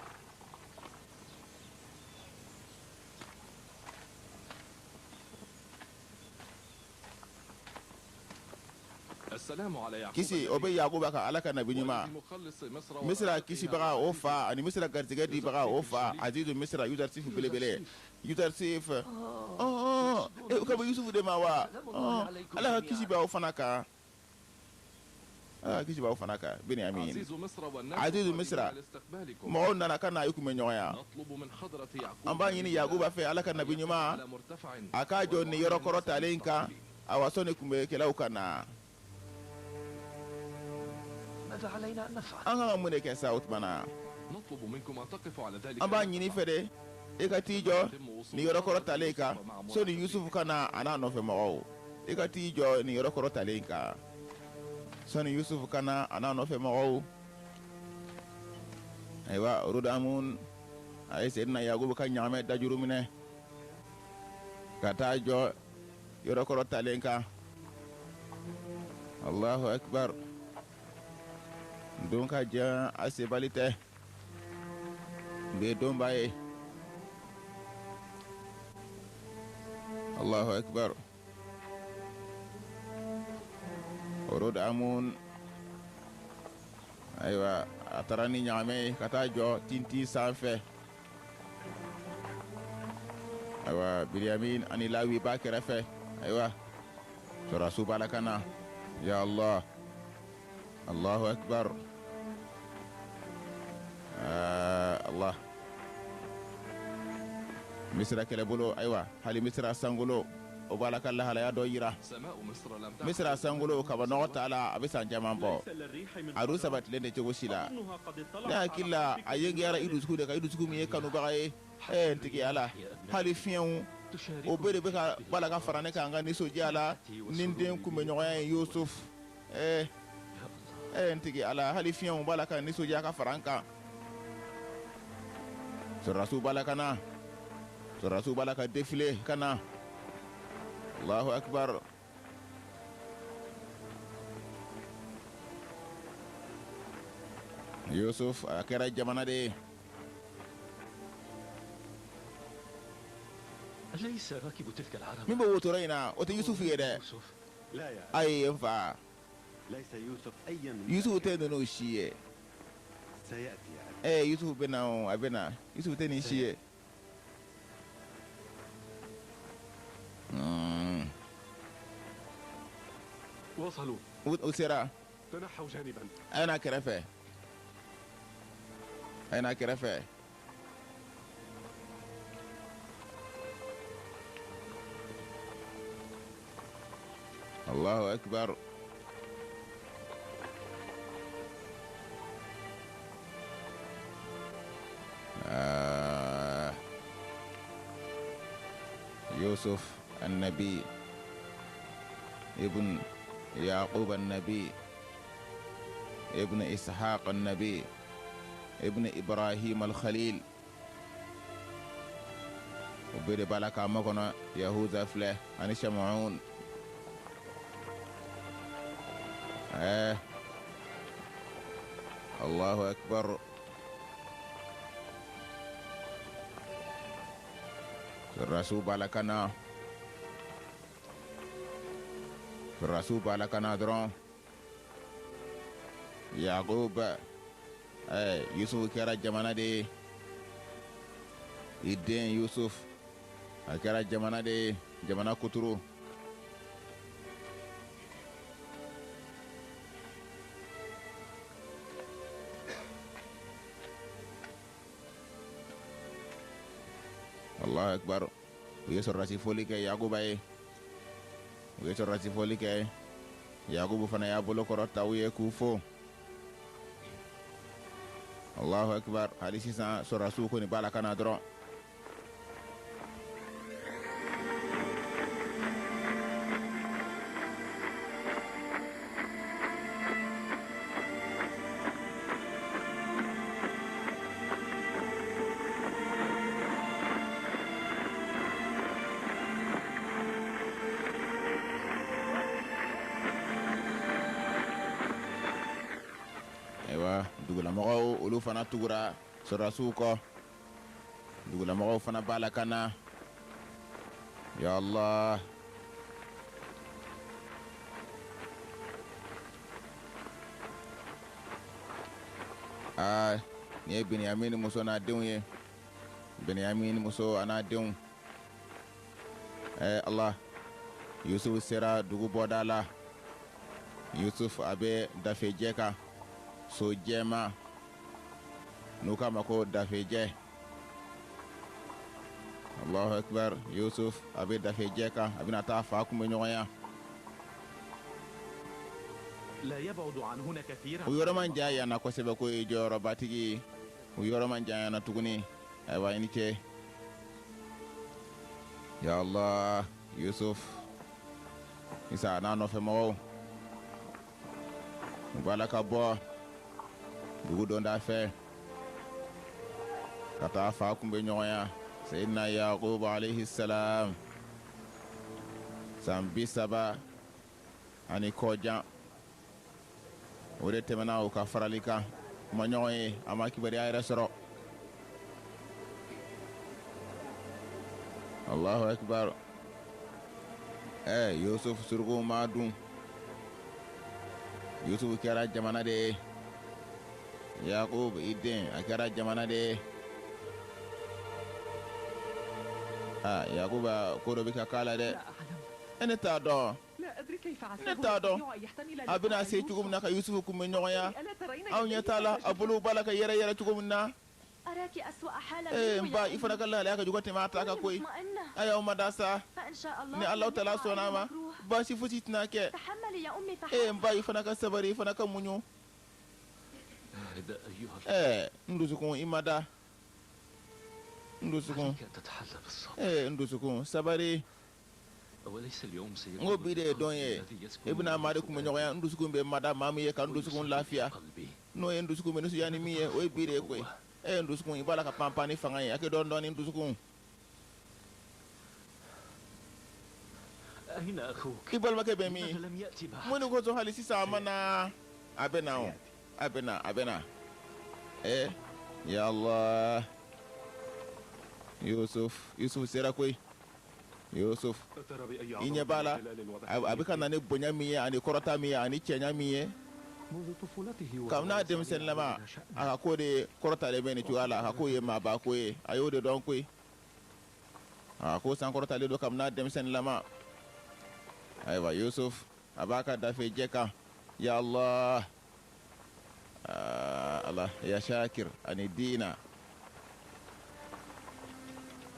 [SPEAKER 6] السلام على يعقوب
[SPEAKER 1] kisi obe Yaqub ka ala kan nabi nyuma
[SPEAKER 6] مخلص مصر
[SPEAKER 1] misra kisi baga ofa ani misra gartiga di baga ofa azizu misra yudar sif bele yudar sif ka ba Yusuf de mawa ala kisi ba ofanaka kisi ba ofanaka Benyamin
[SPEAKER 6] عزيز مصر والناس
[SPEAKER 1] عزيز
[SPEAKER 6] قادرون
[SPEAKER 1] مصر.
[SPEAKER 6] على استقبالكم.
[SPEAKER 1] mo na kana yuku me nyoya
[SPEAKER 6] نطلب من حضرة يعقوب
[SPEAKER 1] amba yini Yaqub fe ala kan nabi nyuma
[SPEAKER 6] على مرتفع
[SPEAKER 1] aka jonni yoro korota lenka awasone kumbe kelau kana
[SPEAKER 2] ماذا علينا أن نفعل؟
[SPEAKER 1] anga mune ke south bana
[SPEAKER 6] نطلب منكم أن تقفوا على ذلك
[SPEAKER 1] amba yini fede ekatijo ni yoro korota lenka so ni Yusuf kana ana no fe mo ekatijo ni yoro korota lenka so ni Yusuf kana ana no fe mo aywa rudamun ay sedna Yaqub kan nyame dajuru mine katajo yoro korota lenka Allahu akbar don ka ja ase balite be don baye Allahu akbar orod amun aywa atarani nyame kata jo tinti sanfe aywa Benyamin ani lawi bakira fe aywa sura subalakana ya Allah Allahu akbar Allah misra kele bolo aywa hali misra sangulo o bala kala hala ya do yira
[SPEAKER 6] سماء مصر لم تحمل
[SPEAKER 1] misra sangulo ka ba no taala abisan jaman bo
[SPEAKER 3] ليس للريح من
[SPEAKER 1] adu sabat lende jogo sila
[SPEAKER 3] أظنها قد اطلعت
[SPEAKER 1] na
[SPEAKER 3] على
[SPEAKER 1] kila
[SPEAKER 3] حرفك
[SPEAKER 1] ayenge ara idu sku de ka idu sku mi kanu ba e ntiki ala hali fienu o bere be ka bala ka farane ka ngani so jala ninden kume nyoya Yusuf ntiki ala hali fienu bala ka ni so jaka faranka so rasul bala kana so rasul bala ka défilé kana Allahu akbar Yusuf akera jamana de
[SPEAKER 2] أليس راكب تلك العربة؟
[SPEAKER 1] min ba wotorayna o te Yusuf yede
[SPEAKER 2] يوسف.
[SPEAKER 5] لا يا
[SPEAKER 1] ay fa
[SPEAKER 5] ليس يوسف أيا من
[SPEAKER 1] Yusuf te no shiye
[SPEAKER 5] سيأتي يا أبي.
[SPEAKER 1] Yusuf bena o abena Yusuf te ni shiye
[SPEAKER 4] وصلوا
[SPEAKER 1] usera
[SPEAKER 4] تنحوا جانبا
[SPEAKER 1] ayna kerefe الله أكبر. يوسف النبي ابن يعقوب النبي ابن إسحاق النبي ابن إبراهيم الخليل وبيد بالك عمكنا يهوذا فله عن شمعون. الله أكبر. الرسول بالكنا درون يعقوب يوسف كرا جمانا دي ideen Yusuf a kɛra jamana de ye, jamana kuturu. Allahu akbar. U ye sɔrɔdasi foli kɛ Yakuba ye. U ye sɔrɔdasi foli kɛ Yakubu fana y'a bolo kɔrɔta u ye k'u fo. Allahu akbar. Hali sisan sɔrɔdasiw kɔni b'a la ka na dɔrɔn. Dugulamɔgɔw olu fana tugura sɔrɔdasiw kɔ. Dugulamɔgɔw fana b'a la ka na. Ya Allah. Nin ye Biniyamin muso n'a denw ye. Biniyamin muso a n'a denw. Allah. Yusuf sera dugu bɔda la. Yusuf a bɛ dafejɛ kan. So jɛma n'u k'a ma ko dafejɛ. Allahu akbar. Yusuf a bɛ dafejɛ kan a bɛna taa fa kunbɛ ɲɔgɔnya. U yɔrɔ man jan yan na kosɛbɛ ko ye jɔyɔrɔbatigi ye. U yɔrɔ man jan yan na tuguni. Ayiwa i ni ce. Ya Allah. Yusuf isa a n'a nɔfɛmɔgɔw u b'a la ka bɔ dugu dɔnda fɛ ka taa fa kunbɛ ɲɔgɔnya. Seydina Yakubu alayhi salam san 30 ani kɔjan o de tɛmɛna u ka farali kan. Kuma ɲɔgɔn ye a ma kibaruya yɛrɛ sɔrɔ. Allahu akbar. Yusuf surugu ma dun. Yusuf kɛra jamana de ye. Yakub i den a kɛra jamana de ye. Yakuba ko dɔ bɛ ka k'a la dɛ. Ne t'a dɔn. Ne t'a dɔn a bɛna se cogo min na ka Yusuf kunbɛ ɲɔgɔnya. Anw ɲɛ t'a la a bolo b'a la ka yɛrɛ yɛrɛ cogo min na. N ba i fana ka lahalaya ka jugu tɛmɛ a ta kan koyi. A y'aw ma da sa. Ni Alahu Taala sɔnna ma baasi fosi tɛna kɛ. N ba i fana ka sabari i fana ka muɲu. N dusukun i ma da. N dusukun sabari. N ko bi de ye dɔn ye i bɛna maa de kunbɛ ɲɔgɔnya. N dusukun bɛ ma da maa min ye ka n dusukun lafiya. N'o ye n dusukun bɛ nisɔndiya ni min ye o ye bi de ye koyi. N dusukun i b'a la ka panpan ni fanga ye a kɛ dɔɔni dɔɔni n dusukun. I balimakɛ bɛ min? Mun de kosɔn hali sisan a ma na? A bɛ na o. A bɛ na. Ya Allah. Yusuf sera koyi. Yusuf i ɲɛ b'a la a bɛ ka na ni bonya min ye ani kɔrɔta min ye ani cɛɲa min ye. Kabini a denmisɛnninlama a ka ko de kɔrɔtalen bɛ nin cogoya la. A ka ko ye maaba ko ye a y'o de dɔn koyi. A ko sankɔrɔtalen don kabini a denmisɛnninlama. Ayiwa Yusuf a b'a ka dafejɛ kan. Ya Allah. Allah ya Shakir ani Dina.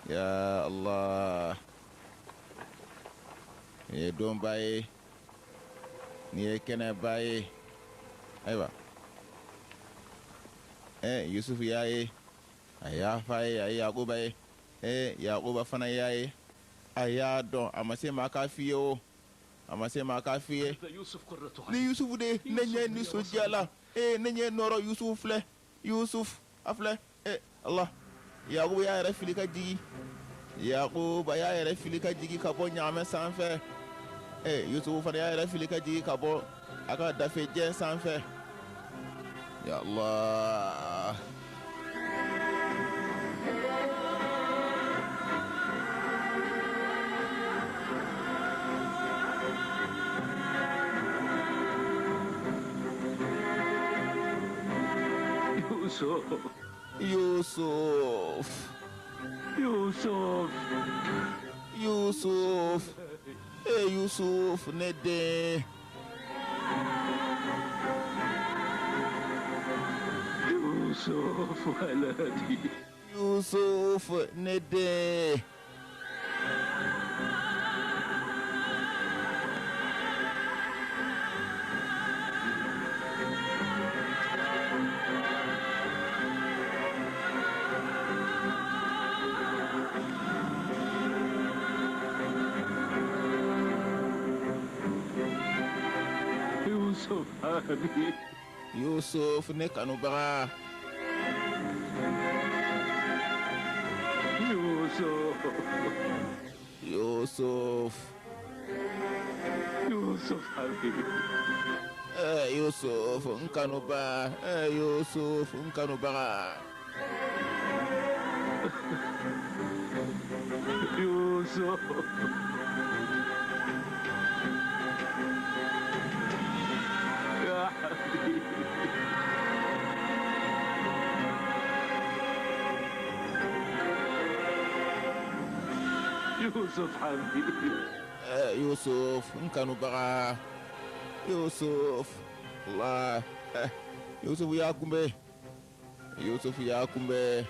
[SPEAKER 1] Ya Allah. Ye donba ye nin ye kɛnɛba ye ayiwa yusufu y'a ye a y'a fa ye a ye yakuba ye yakuba fana y'a ye a y'a dɔn a ma se maa k'a f'i ye o a ma se maa k'a f'i ye ni yusufu de ne ɲɛ nisɔndiya la ne ɲɛ nɔrɔ yusufu filɛ yusuf a filɛ Allah yakuba y'a yɛrɛ fili ka jigi yakuba y'a yɛrɛ fili ka jigi ka bɔ ɲaamɛ sanfɛ yusufu fana y'a yɛrɛ fili ka jigi ka bɔ a ka dafejɛ sanfɛ ya Allah Yusuf Yusuf ne den Yusuf ne den Yusuf ne kanubaga Yusuf Yusuf nkanuba Yusuf nkanubaga Yusuf يا حبيبي يوسف حبيبي يوسف كانوا بقى يوسف الله يوسف ياكم به يوسف ياكم به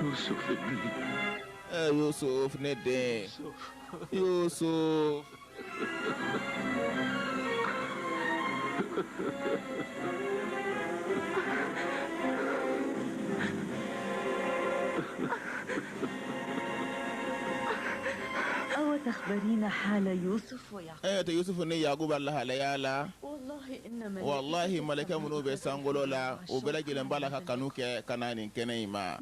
[SPEAKER 1] يوسف ابني يوسف ندين يوسف
[SPEAKER 7] أو تخبرين حال يوسف ويعقوب
[SPEAKER 1] يوسف ني يعقوب الله ليالا والله ملكة منو بسانغولو لا وبلاجي لمبالا كانوك كنانين كنيما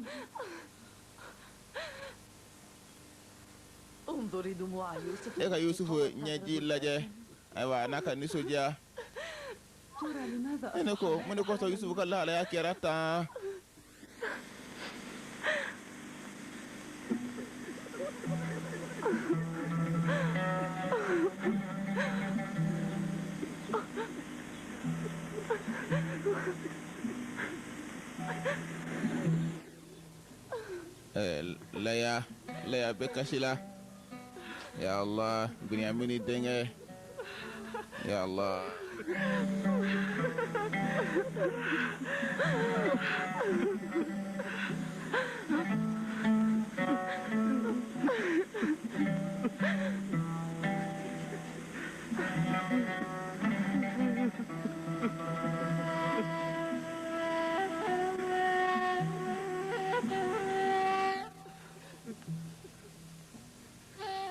[SPEAKER 7] انظري دموع يوسف
[SPEAKER 1] يوسف نيجي لاجه ايوا ناكا نيسوجا
[SPEAKER 7] ترى لماذا
[SPEAKER 1] انكو منكو تو يوسف كلا لا كيراتا لا بكشلا يا الله بنيامين الدنيا يا الله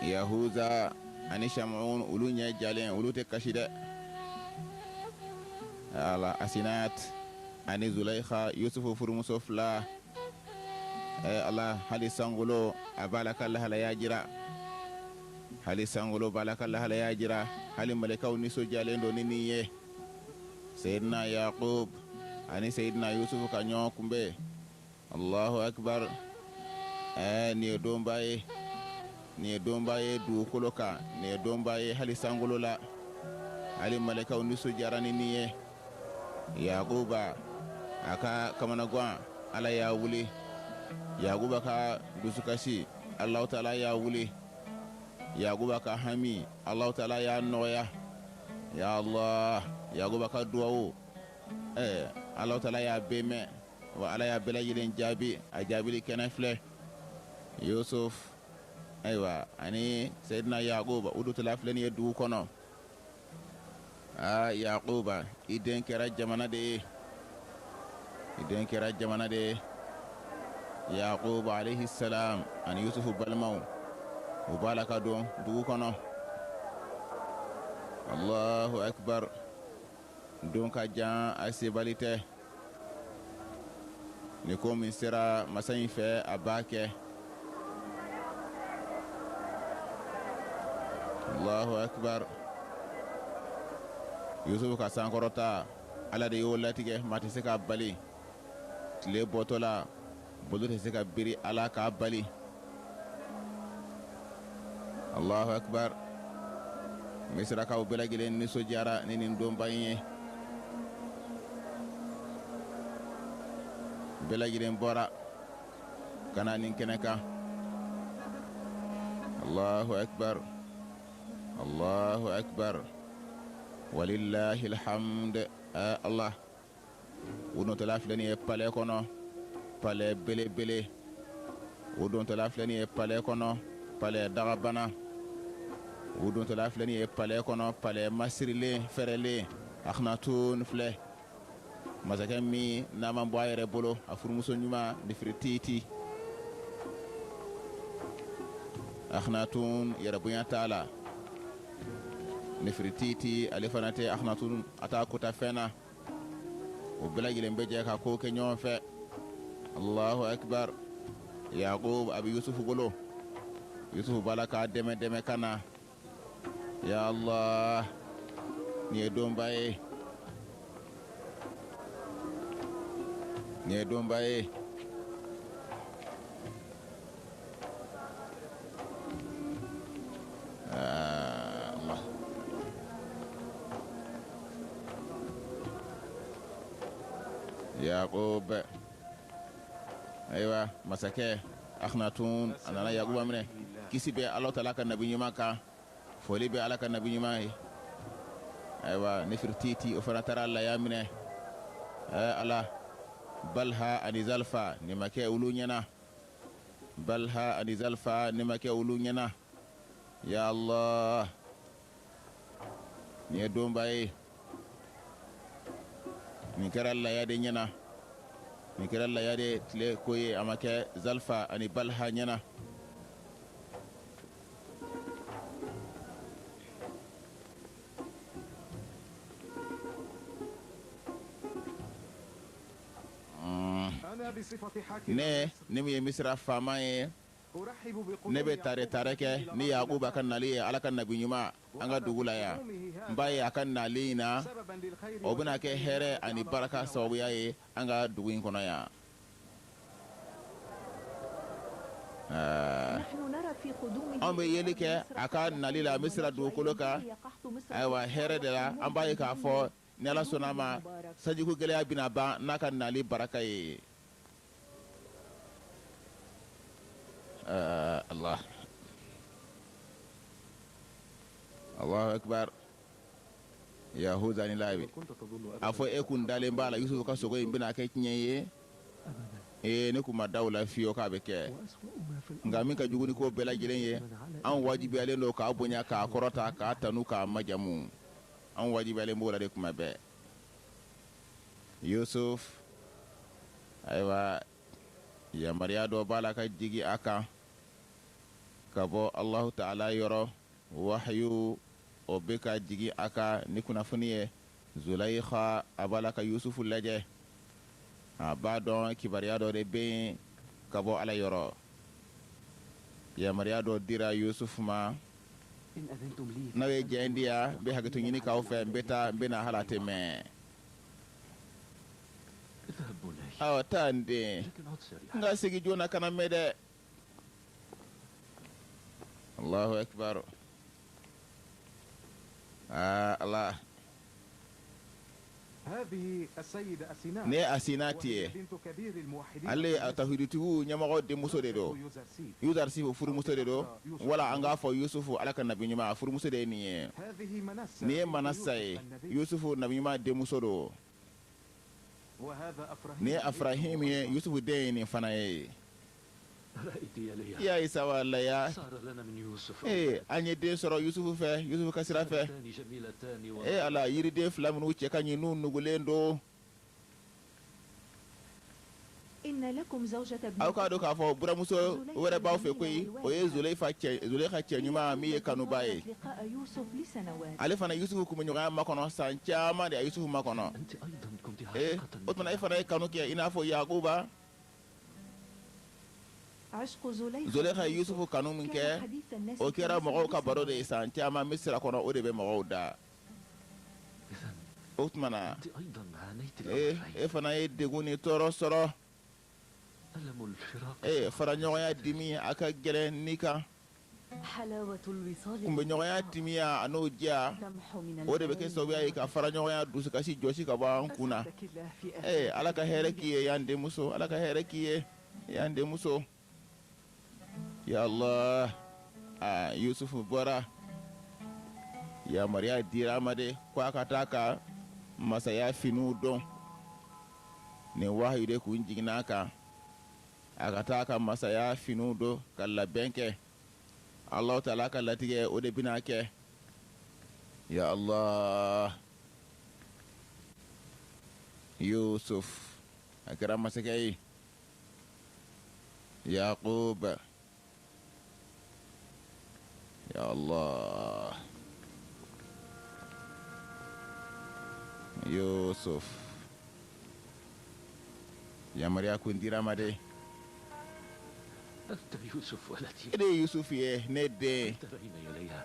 [SPEAKER 1] Yahuza ani Shamun ulu ɲɛ jalen ulu tɛ kasi dɛ ala Asinat ani Zulaikha Yusufu furumuso fila ala hali sangolo a b'a la ka lahalaya jira hali sangolo b'a la ka lahalaya jira hali malikaw nisɔndiyalen don ni nin ye Seydina Yakub ani Seydina Yusufu ka ɲɔgɔn kunbɛn Allahu Akbar nin ye donba ye nin ye donba ye dugukolo kan nin ye donba ye hali sangolo la hali malikaw nisɔndiyara ni nin ye Yakuba a ka kamanagan ala y'a wuli Yakuba ka dusukasi Allahu Taala y'a wuli Yakuba ka hami Allahu Taala y'a nɔgɔya ya Allah Yakuba ka duwawu Allahu Taala y'a bɛɛ mɛn wa ala y'a bɛɛ lajɛlen jaabi a jaabili kɛnɛ filɛ Yusuf ayiwa ani Sayidina Yakuba u dutɔla filɛ nin ye dugu kɔnɔ Yakuba i den kɛra jamana de ye Yakuba alayhi salam ani Yusufu balimaw u b'a la ka don dugu kɔnɔ Allahu akbar don ka jan a sebali tɛ ni ko min sera masa in fɛ a b'a kɛ Allahu akbar Yusufu ka sankɔrɔta Ala de y'o latigɛ maa tɛ se k'a bali tile bɔtɔla bolo tɛ se ka biri Ala k'a bali Allahu akbar misirakaw bɛɛ lajɛlen nisɔndiyara ni nin donba in ye bɛɛ lajɛlen bɔra ka na nin kɛnɛ kan Allahu akbar Allahu akbar walillahi alhamd Allah u dontɔla filɛ nin ye palais kɔnɔ palais belebele u dontɔla filɛ nin ye palais kɔnɔ palais dagabana u dontɔla filɛ nin ye palais kɔnɔ palais masirilen fɛrɛlen Akhenaton filɛ masakɛ min n'a ma bɔ a yɛrɛ bolo a furumuso ɲuman Nefertiti Akhenaton yɛrɛbonya t'a la Nefertiti ale fana tɛ Akhenaton a t'a kota fɛn na o bɛɛ lajɛlen bɛ jɛ ka ko kɛ ɲɔgɔn fɛ Allahu akbar Yakub a bɛ Yusufu bolo Yusufu b'a la k'a dɛmɛ ka na ya Allah nin ye donba ye Allah Yakub ayiwa masakɛ Akhenaton a nana Yakuba minɛ kisi bɛ Ala Taala ka nabi ɲuman kan foli bɛ Ala ka nabi ɲuman ye ayiwa Nefertiti o fana taara laya minɛ Ala Balha ani Zalfa ni ma kɛ olu ɲɛna Balha ani Zalfa ni ma kɛ olu ɲɛna ya Allah nin ye donba ye nin kɛra laya de ɲɛna nin kɛra laya de tile ko ye a ma kɛ Zalfa ani Balha ɲɛna ne min ye Misira faama ye ne bɛ tare kɛ ni Yakuba ka nali ye Ala ka nabi ɲuman an ka dugu la yan n b'a ye a ka nali in na o bɛna kɛ hɛrɛ ani baraka sababuya ye an ka dugu in kɔnɔ yan an bɛ yeli kɛ a ka nali la Misira dugukolo kan ayiwa hɛrɛ de la an b'a ye k'a fɔ ni Ala sɔnna a ma sanjiko gɛlɛya bɛna ban n'a ka nali baraka ye Allah Allahu akbar Yahuza ni labi a fɔ e kun dalen b'a la Yusufu ka sogo in bɛna kɛ tiɲɛ ye ne kun ma da o la fiyewu k'a bɛ kɛ nka min ka jugu ni ko bɛɛ lajɛlen ye an wajibiyalen don k'a bonya k'a kɔrɔta k'a tanu k'a majamu an wajibiyalen b'o la de kuma bɛɛ Yusuf ayiwa yamaruya dɔ b'a la ka jigi a kan ka bɔ Allahu Taala yɔrɔ wahyu o bɛ ka jigi a kan ni kunnafoni ye Zulaikha a b'a la ka Yusufu lajɛ a b'a dɔn kibaruya dɔ de bɛ yen ka bɔ Ala yɔrɔ yamaruya dɔ dira Yusufu ma n'aw ye diya di yan n bɛ hakɛto ɲini k'aw fɛ n bɛ na hali a tɛ mɛn awɔ taa n den n ka segin joona kana mɛn dɛ Allahu akbar Allah ne Asinati ye ale a tawhiditigiw ɲɛmɔgɔ denmuso de don Yuzarsif furumuso de don wala an k'a fɔ Yusufu Ala ka nabi ɲuman a furumuso de ye nin ye nin ye Manasa ye Yusufu nabi ɲuman denmuso don ni afrahim ye yusufu den ni fana ye ya isa wala ya an ye den sɔrɔ yusufu fɛ yusufu ka sira fɛ ala yiriden fila minnu cɛ ka ɲi n'u nugulen don aw k'a dɔn k'a fɔ buramuso wɛrɛ b'aw fɛ koyi o ye zulekha cɛ ɲuman min ye kanuba ye ale fana yusufu kun bɛ ɲɔgɔnya makɔnɔ san caman de a yusufu makɔnɔ o tuma e fana ye kanu kɛ i n'a fɔ yakuba zulekha ye yusufu kanu min kɛ o kɛra mɔgɔw ka baro de ye san caman min sira kɔnɔ o de bɛ mɔgɔw da o tuma na e fana ye degun ni tɔɔrɔ sɔrɔ faraɲɔgɔnya dimi a ka gɛlɛn ni kan kunbɛɲɔgɔnya timiya a n'o diya o de bɛ kɛ sababuya ye ka faraɲɔgɔnya dusukasi jɔsi ka bɔ an kun na ala ka hɛrɛ k'i ye y'an denmuso ala ka hɛrɛ k'i ye y'an denmuso ya Allah yusufu bɔra yamaruya dira a ma de ko a ka taa ka masaya finiw dɔn nin wahayu de kun jiginna a kan a ka taa ka masaya finiw dɔn ka labɛn kɛ Allahu Ta'ala ka latigɛ o de bɛna kɛ ya Allah Yusuf a kɛra masakɛ ye Yaqub ya Allah Yusuf yamaruya kun dira ma de e de ye yusufu ye ne den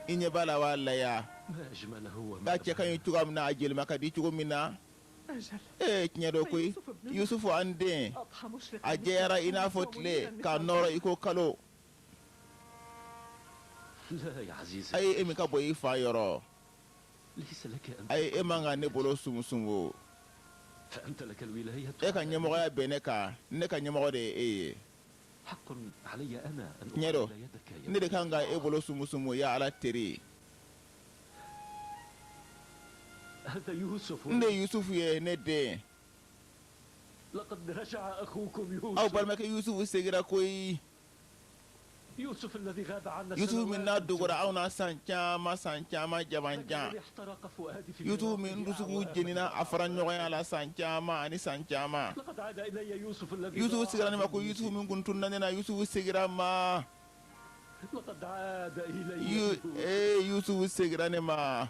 [SPEAKER 1] i ɲɛ b'a la wa laya k'a cɛ ka ɲi cogoya min na a jelima ka di cogo min na tiɲɛ dɔ koyi yusufu an den a jɛyara i n'a fɔ tile k'a nɔrɔ i ko kalo a ye e min ka bɔ i fa yɔrɔ a ye e man ka ne bolo sumusumu e ka ɲɛmɔgɔya bɛn ne kan ne ka ɲɛmɔgɔ de ye e ye tiɲɛ dɔ ne de kan ka e bolo sumusumu ya ala teri n de ye yusufu ye ne den aw balimakɛ yusufu segira koyi yusufu min n'a dogora aw na san caman jamanjan yusufu min dusuku jenina a fara ɲɔgɔnya la san caman ani san caman yusufu sigira ne ma ko yusufu min kun tunna ne na yusufu sigira ma yusufu sigira ne ma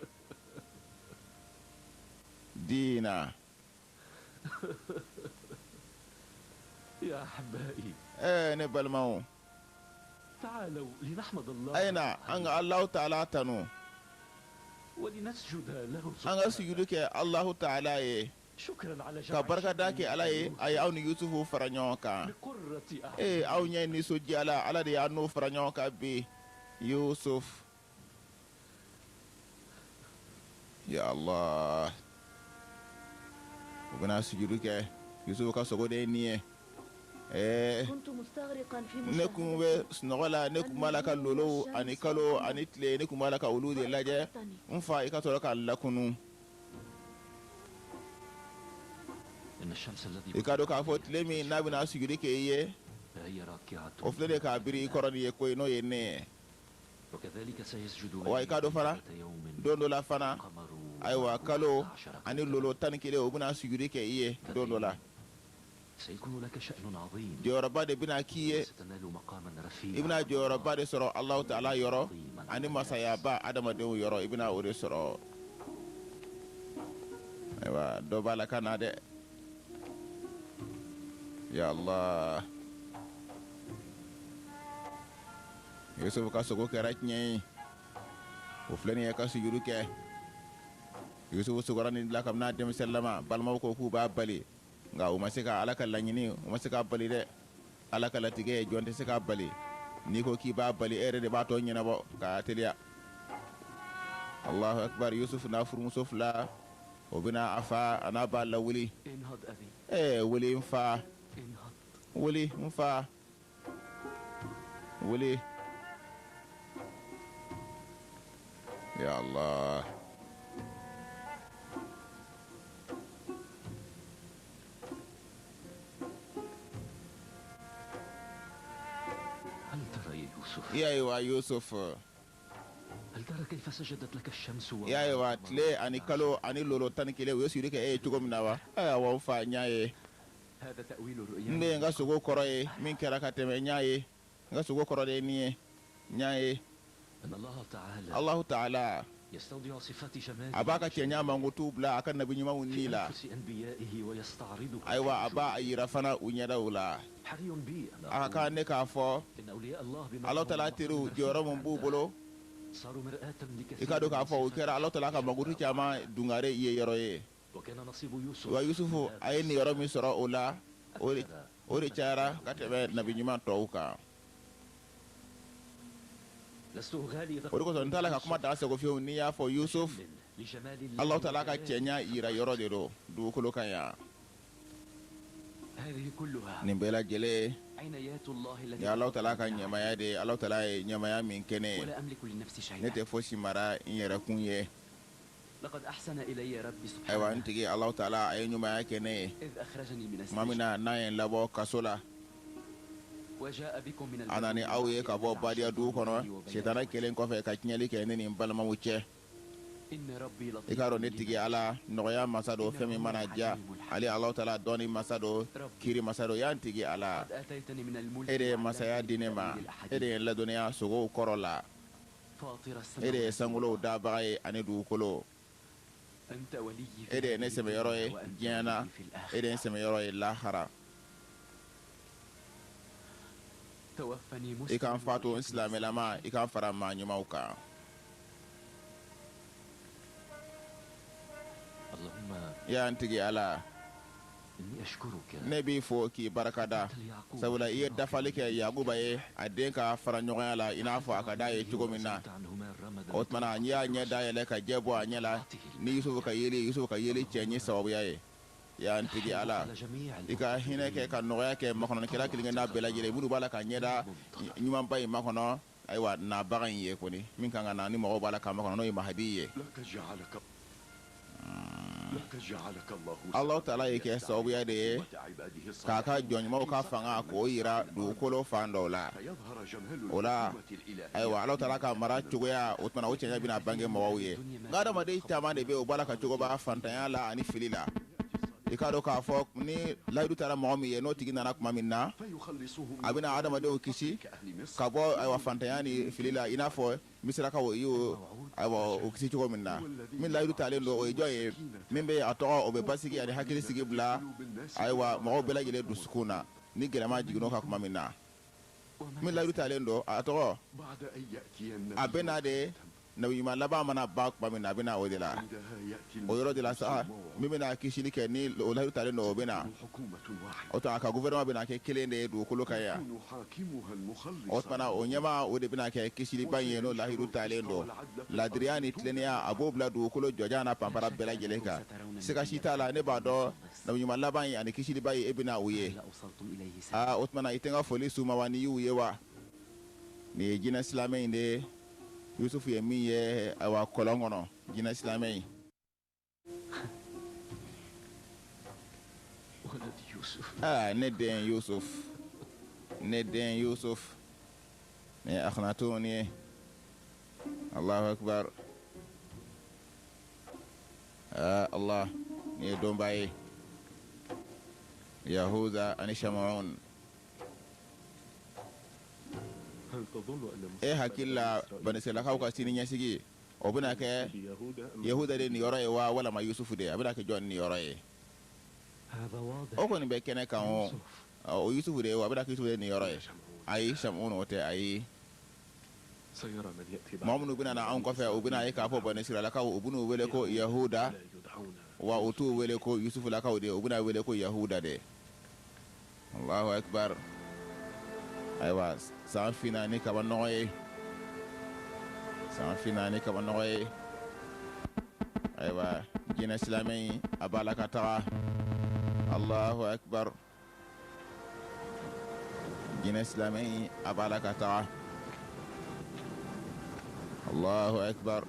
[SPEAKER 1] diina ne balimaw aina an ga Allahu Ta'ala tanu an ga sujudu kɛ Allahu Ta'ala ye ka barika da kɛ ala ye a ye aw ni yusufu fara ɲɔgɔn kan aw ɲɛ nisɔndiya la ala de y'a n'o fara ɲɔgɔn kan bi Yusuf ya Allah u bɛna sujudu kɛ yusufu ka sogo de ye nin ye ne kun bɛ sunɔgɔ la ne kun b'a la ka lolow ani kalo ani tile ne kun b'a la ka olu de lajɛ n fa i ka sɔrɔ k'a lakunu i ka dɔn k'a fɔ tile min n'a bɛna sujudi kɛ i ye o filɛ de k'a biri i kɔrɔ nin ye koyi n'o ye ne ye wa i ka dɔn fana don dɔ la fana ayiwa kalo ani lolo 11 o bɛna sujudi kɛ i ye don dɔ la jɔyɔrɔba de bɛna k'i ye i bɛna jɔyɔrɔba de sɔrɔ Allahu Ta'ala yɔrɔ ani masayaba adamadenw yɔrɔ i bɛna o de sɔrɔ ayiwa dɔ b'a la ka na dɛ ya Allah Yusuf ka sogo kɛra tiɲɛ ye o filɛ nin ye ka sujudu kɛ Yusuf sogora nin la kabini a denmisɛnninlama balimaw ko k'u b'a bali nka u ma se ka ala ka laɲini u ma se k'a bali dɛ ala ka latigɛ ye jɔn tɛ se k'a bali n'i ko k'i b'a bali e yɛrɛ de b'a tɔ ɲɛnabɔ k'a teliya Allahu akbar Yusuf n'a furumuso fila o bɛna a fa a n'a b'a lawuli wuli n fa wuli n fa wuli ya Allah يا يوسف
[SPEAKER 2] هل ترى كيف سجدت لك الشمس
[SPEAKER 1] يا تلي أني كلو أني لولو تاني كلي ويسيرك تقوم نوا وفا نياي
[SPEAKER 5] هذا تأويل الرؤيا
[SPEAKER 1] نبي نغسو كوراي من كراكات نياي نغسو كوراي نياي الله تعالى
[SPEAKER 2] يستودع صفات جماله
[SPEAKER 1] abaka kenya mangutu bla akan nabi nyuma unila
[SPEAKER 2] أنبيائه ويستعرض
[SPEAKER 1] aywa aba ayira fana unyada ula
[SPEAKER 2] حري بي
[SPEAKER 1] aka ne ka fo
[SPEAKER 2] إن أولياء الله بما
[SPEAKER 1] Allah tala tiru joro mun bubolo
[SPEAKER 2] صاروا مرآة لكثير
[SPEAKER 1] ikado ka fo kera Allah tala ka mangutu chama dungare ye yoroye
[SPEAKER 2] وكان نصيب يوسف
[SPEAKER 1] wa yusufu ayni yoro mi soro ula ori chara katebe nabi nyuma touka
[SPEAKER 2] لست أغالي
[SPEAKER 1] ori ko son tala ka kuma da sego fiu ni ya fo Yusuf
[SPEAKER 2] لجمال
[SPEAKER 1] Allah tala ka kenya ira yoro de do du kolo kanya
[SPEAKER 2] هذه كلها
[SPEAKER 1] nimbela gele
[SPEAKER 2] عنايات الله التي
[SPEAKER 1] ya Allah tala ka nyama ya de Allah tala nyama ya min kene
[SPEAKER 2] ولا أملك لنفسي شيئا
[SPEAKER 1] nete foshi mara inyera kunye
[SPEAKER 2] لقد أحسن إلي ربي
[SPEAKER 1] aywa
[SPEAKER 2] سبحانه
[SPEAKER 1] ntigi Allah taala ay nyuma ya kene
[SPEAKER 2] إذ أخرجني من السجن
[SPEAKER 1] mamina nayen labo kasola
[SPEAKER 2] وجاء بكم من
[SPEAKER 1] anani awye ka bo badia du kono setana kelen ko fe ka nyali ke ni balma wuce
[SPEAKER 2] إن ربي لطيف
[SPEAKER 1] ikaro netigi ala noya masado femi manaja ali Allah taala doni masado kiri masado yantigi ala
[SPEAKER 2] قد آتيتني من الملك
[SPEAKER 1] ede
[SPEAKER 2] وعلمتني
[SPEAKER 1] masaya
[SPEAKER 2] من
[SPEAKER 1] dinema
[SPEAKER 2] تأويل الأحاديث.
[SPEAKER 1] ede la dunya sogo korola
[SPEAKER 2] فاطر
[SPEAKER 1] ede
[SPEAKER 2] السماوات
[SPEAKER 1] sangulo da bae ani du kolo
[SPEAKER 2] أنت ولي في
[SPEAKER 1] ede ne
[SPEAKER 2] هذه
[SPEAKER 1] seme yoro e
[SPEAKER 2] الدنيا وأنت
[SPEAKER 1] jena
[SPEAKER 2] ولي في الآخرة.
[SPEAKER 1] ede seme yoro e lahara
[SPEAKER 2] توفني مسلما
[SPEAKER 1] ikan fatu islam lama ikan fara ma nyumauka
[SPEAKER 2] اللهم
[SPEAKER 1] ya ntigi ala
[SPEAKER 2] إني أشكرك
[SPEAKER 1] nebi fo ki barakada sabula iye dafali ke yaguba ye aden ka fara ɲɔgɔnya la ina fɔ a ka da ye cogo min na o tumana n y'a ɲɛ da yɛlɛ ka jɛ bɔ a ɲɛ la ni Yusuf ka yeli cɛ ɲɛ sababuya ye ya ntigi ala i ka hinɛ kɛ ka nɔgɔya kɛ makɔnɔnikɛla kelen n'a bɛɛ lajɛlen minnu b'a la ka ɲɛda ɲumanba in makɔnɔ ayiwa nabaga in ye kɔni min kan ka na ni mɔgɔw b'a la ka makɔnɔ n'o ye mahadi ye Allah taala ye kɛ sababuya de ye k'a ka jɔnɲumanw ka fanga k'o yira dugukolo fan dɔw la o la ayiwa Allah taala ka mara cogoya o tumana o cɛɲɛ bɛna bange mɔgɔw ye nka adamaden caman de bɛ yen o b'a la ka cogo b'a fantanya la ani fili la i k'a dɔn k'a fɔ ni layidu taara mɔgɔ min ye n'o tigi nana tuma min na a bɛna adamadenw kisi ka bɔ ayiwa fantanya ni fili la i n'a fɔ misirakaw i y'o ayiwa o kisi cogo min na min layidu talen don o ye jɔn ye min bɛ a tɔgɔ o bɛ basigi ani hakilisigi bila ayiwa mɔgɔw bɛɛ lajɛlen dusukun na ni gɛlɛma jiginn'o kan tuma min na min layidu talen don a tɔgɔ a bɛ na de nabiɲuman laban mana ban tuma min na a bɛ na o de la o yɔrɔ de la sa min bɛna kisili kɛ ni o layidu talen don o bɛ na o tuma a ka gouvernement bɛna kɛ kelen de ye dugukolo kan yan o tumana o ɲɛma o de bɛna kɛ kisiliba in ye n'o layidu talen don ladiriya ni tilennenya a b'o bila dugukolo jɔjan na panpara bɛɛ lajɛlen kan siga si t'a la ne b'a dɔn nabiɲuman laban in ani kisiliba in e bɛna u ye o tumana i tɛ n ka foli s'u ma wa ni y'u ye wa nin ye jinɛ silamɛ in de ye Yusuf ye min ye ayiwa kɔlɔn kɔnɔ jinɛ silamɛ in ne den Yusuf ne akhnatun ye Allahu akbar Allah ne ye donba ye Yahuda ani Shamuun hakilla bani selakaw ka sini ɲɛsigi o bɛna kɛ Yahuda de nin yɔrɔ ye wa walama Yusufu de a bɛna kɛ jɔn nin yɔrɔ ye o kɔni bɛ kɛnɛ kan o Yusufu de ye wa a bɛna kɛ Yusufu de nin yɔrɔ ye ayi Shamuun o tɛ ayi maa minnu bɛna na anw kɔfɛ o bɛna ye k'a fɔ bani selakaw o bɛn'u wele ko Yahuda wa o t'u wele ko Yusufulakaw de o bɛna wele ko Yahuda de Allahu akbar ayiwa san finna ni kaba nɔgɔ ye ayiwa jinɛ silamɛ in a b'a la ka taga Allahu akbar jinɛ silamɛ in a b'a la ka taga Allahu akbar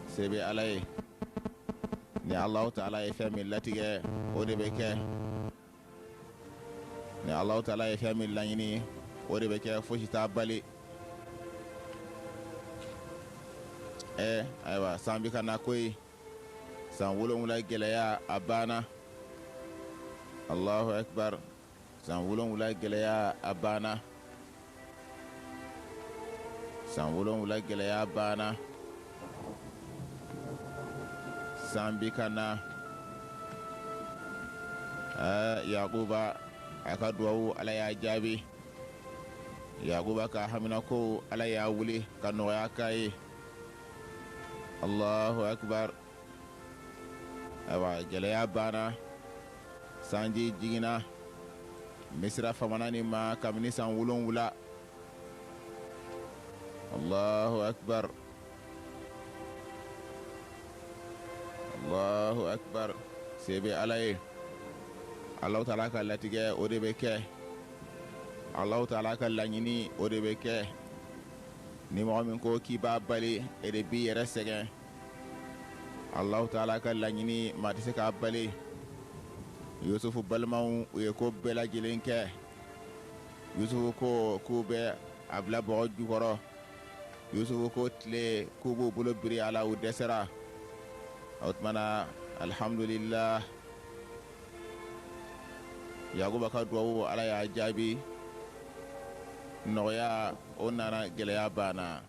[SPEAKER 1] se bɛ Ala ye ni Allahu taala ye fɛn min latigɛ o de bɛ kɛ ni Allahu taala ye fɛn min laɲini o de bɛ kɛ fosi t'a bali ayiwa san bɛ ka na ko ye san 7 gɛlɛya a banna Allahu akbar san 7 gɛlɛya a banna san 7 gɛlɛya banna san bɛ ka na Yakuba a ka duwawu Ala y'a jaabi Yakuba ka hamina ko Ala y'a wuli ka nɔgɔya k'a ye Allahu akbar ayiwa gɛlɛya banna sanji jiginna Misira famana nin ma kabini san 7 Allahu akbar Allahu akbar se bɛ Ala ye Allahu taala ka latigɛ o de bɛ kɛ Allahu taala ka laɲini o de bɛ kɛ ni mɔgɔ min ko k'i b'a bali e de b'i yɛrɛ sɛgɛn Allahu taala ka laɲini maa tɛ se k'a bali Yusufu balimaw u ye ko bɛɛ lajɛlen kɛ Yusufu ko k'u bɛ a bila bɔgɔ jukɔrɔ Yusufu ko tile k'u b'u bolo biri a la u dɛsɛra o tumana alhamdulillah Yakuba ka duwawu Ala y'a jaabi nɔgɔya o nana gɛlɛya banna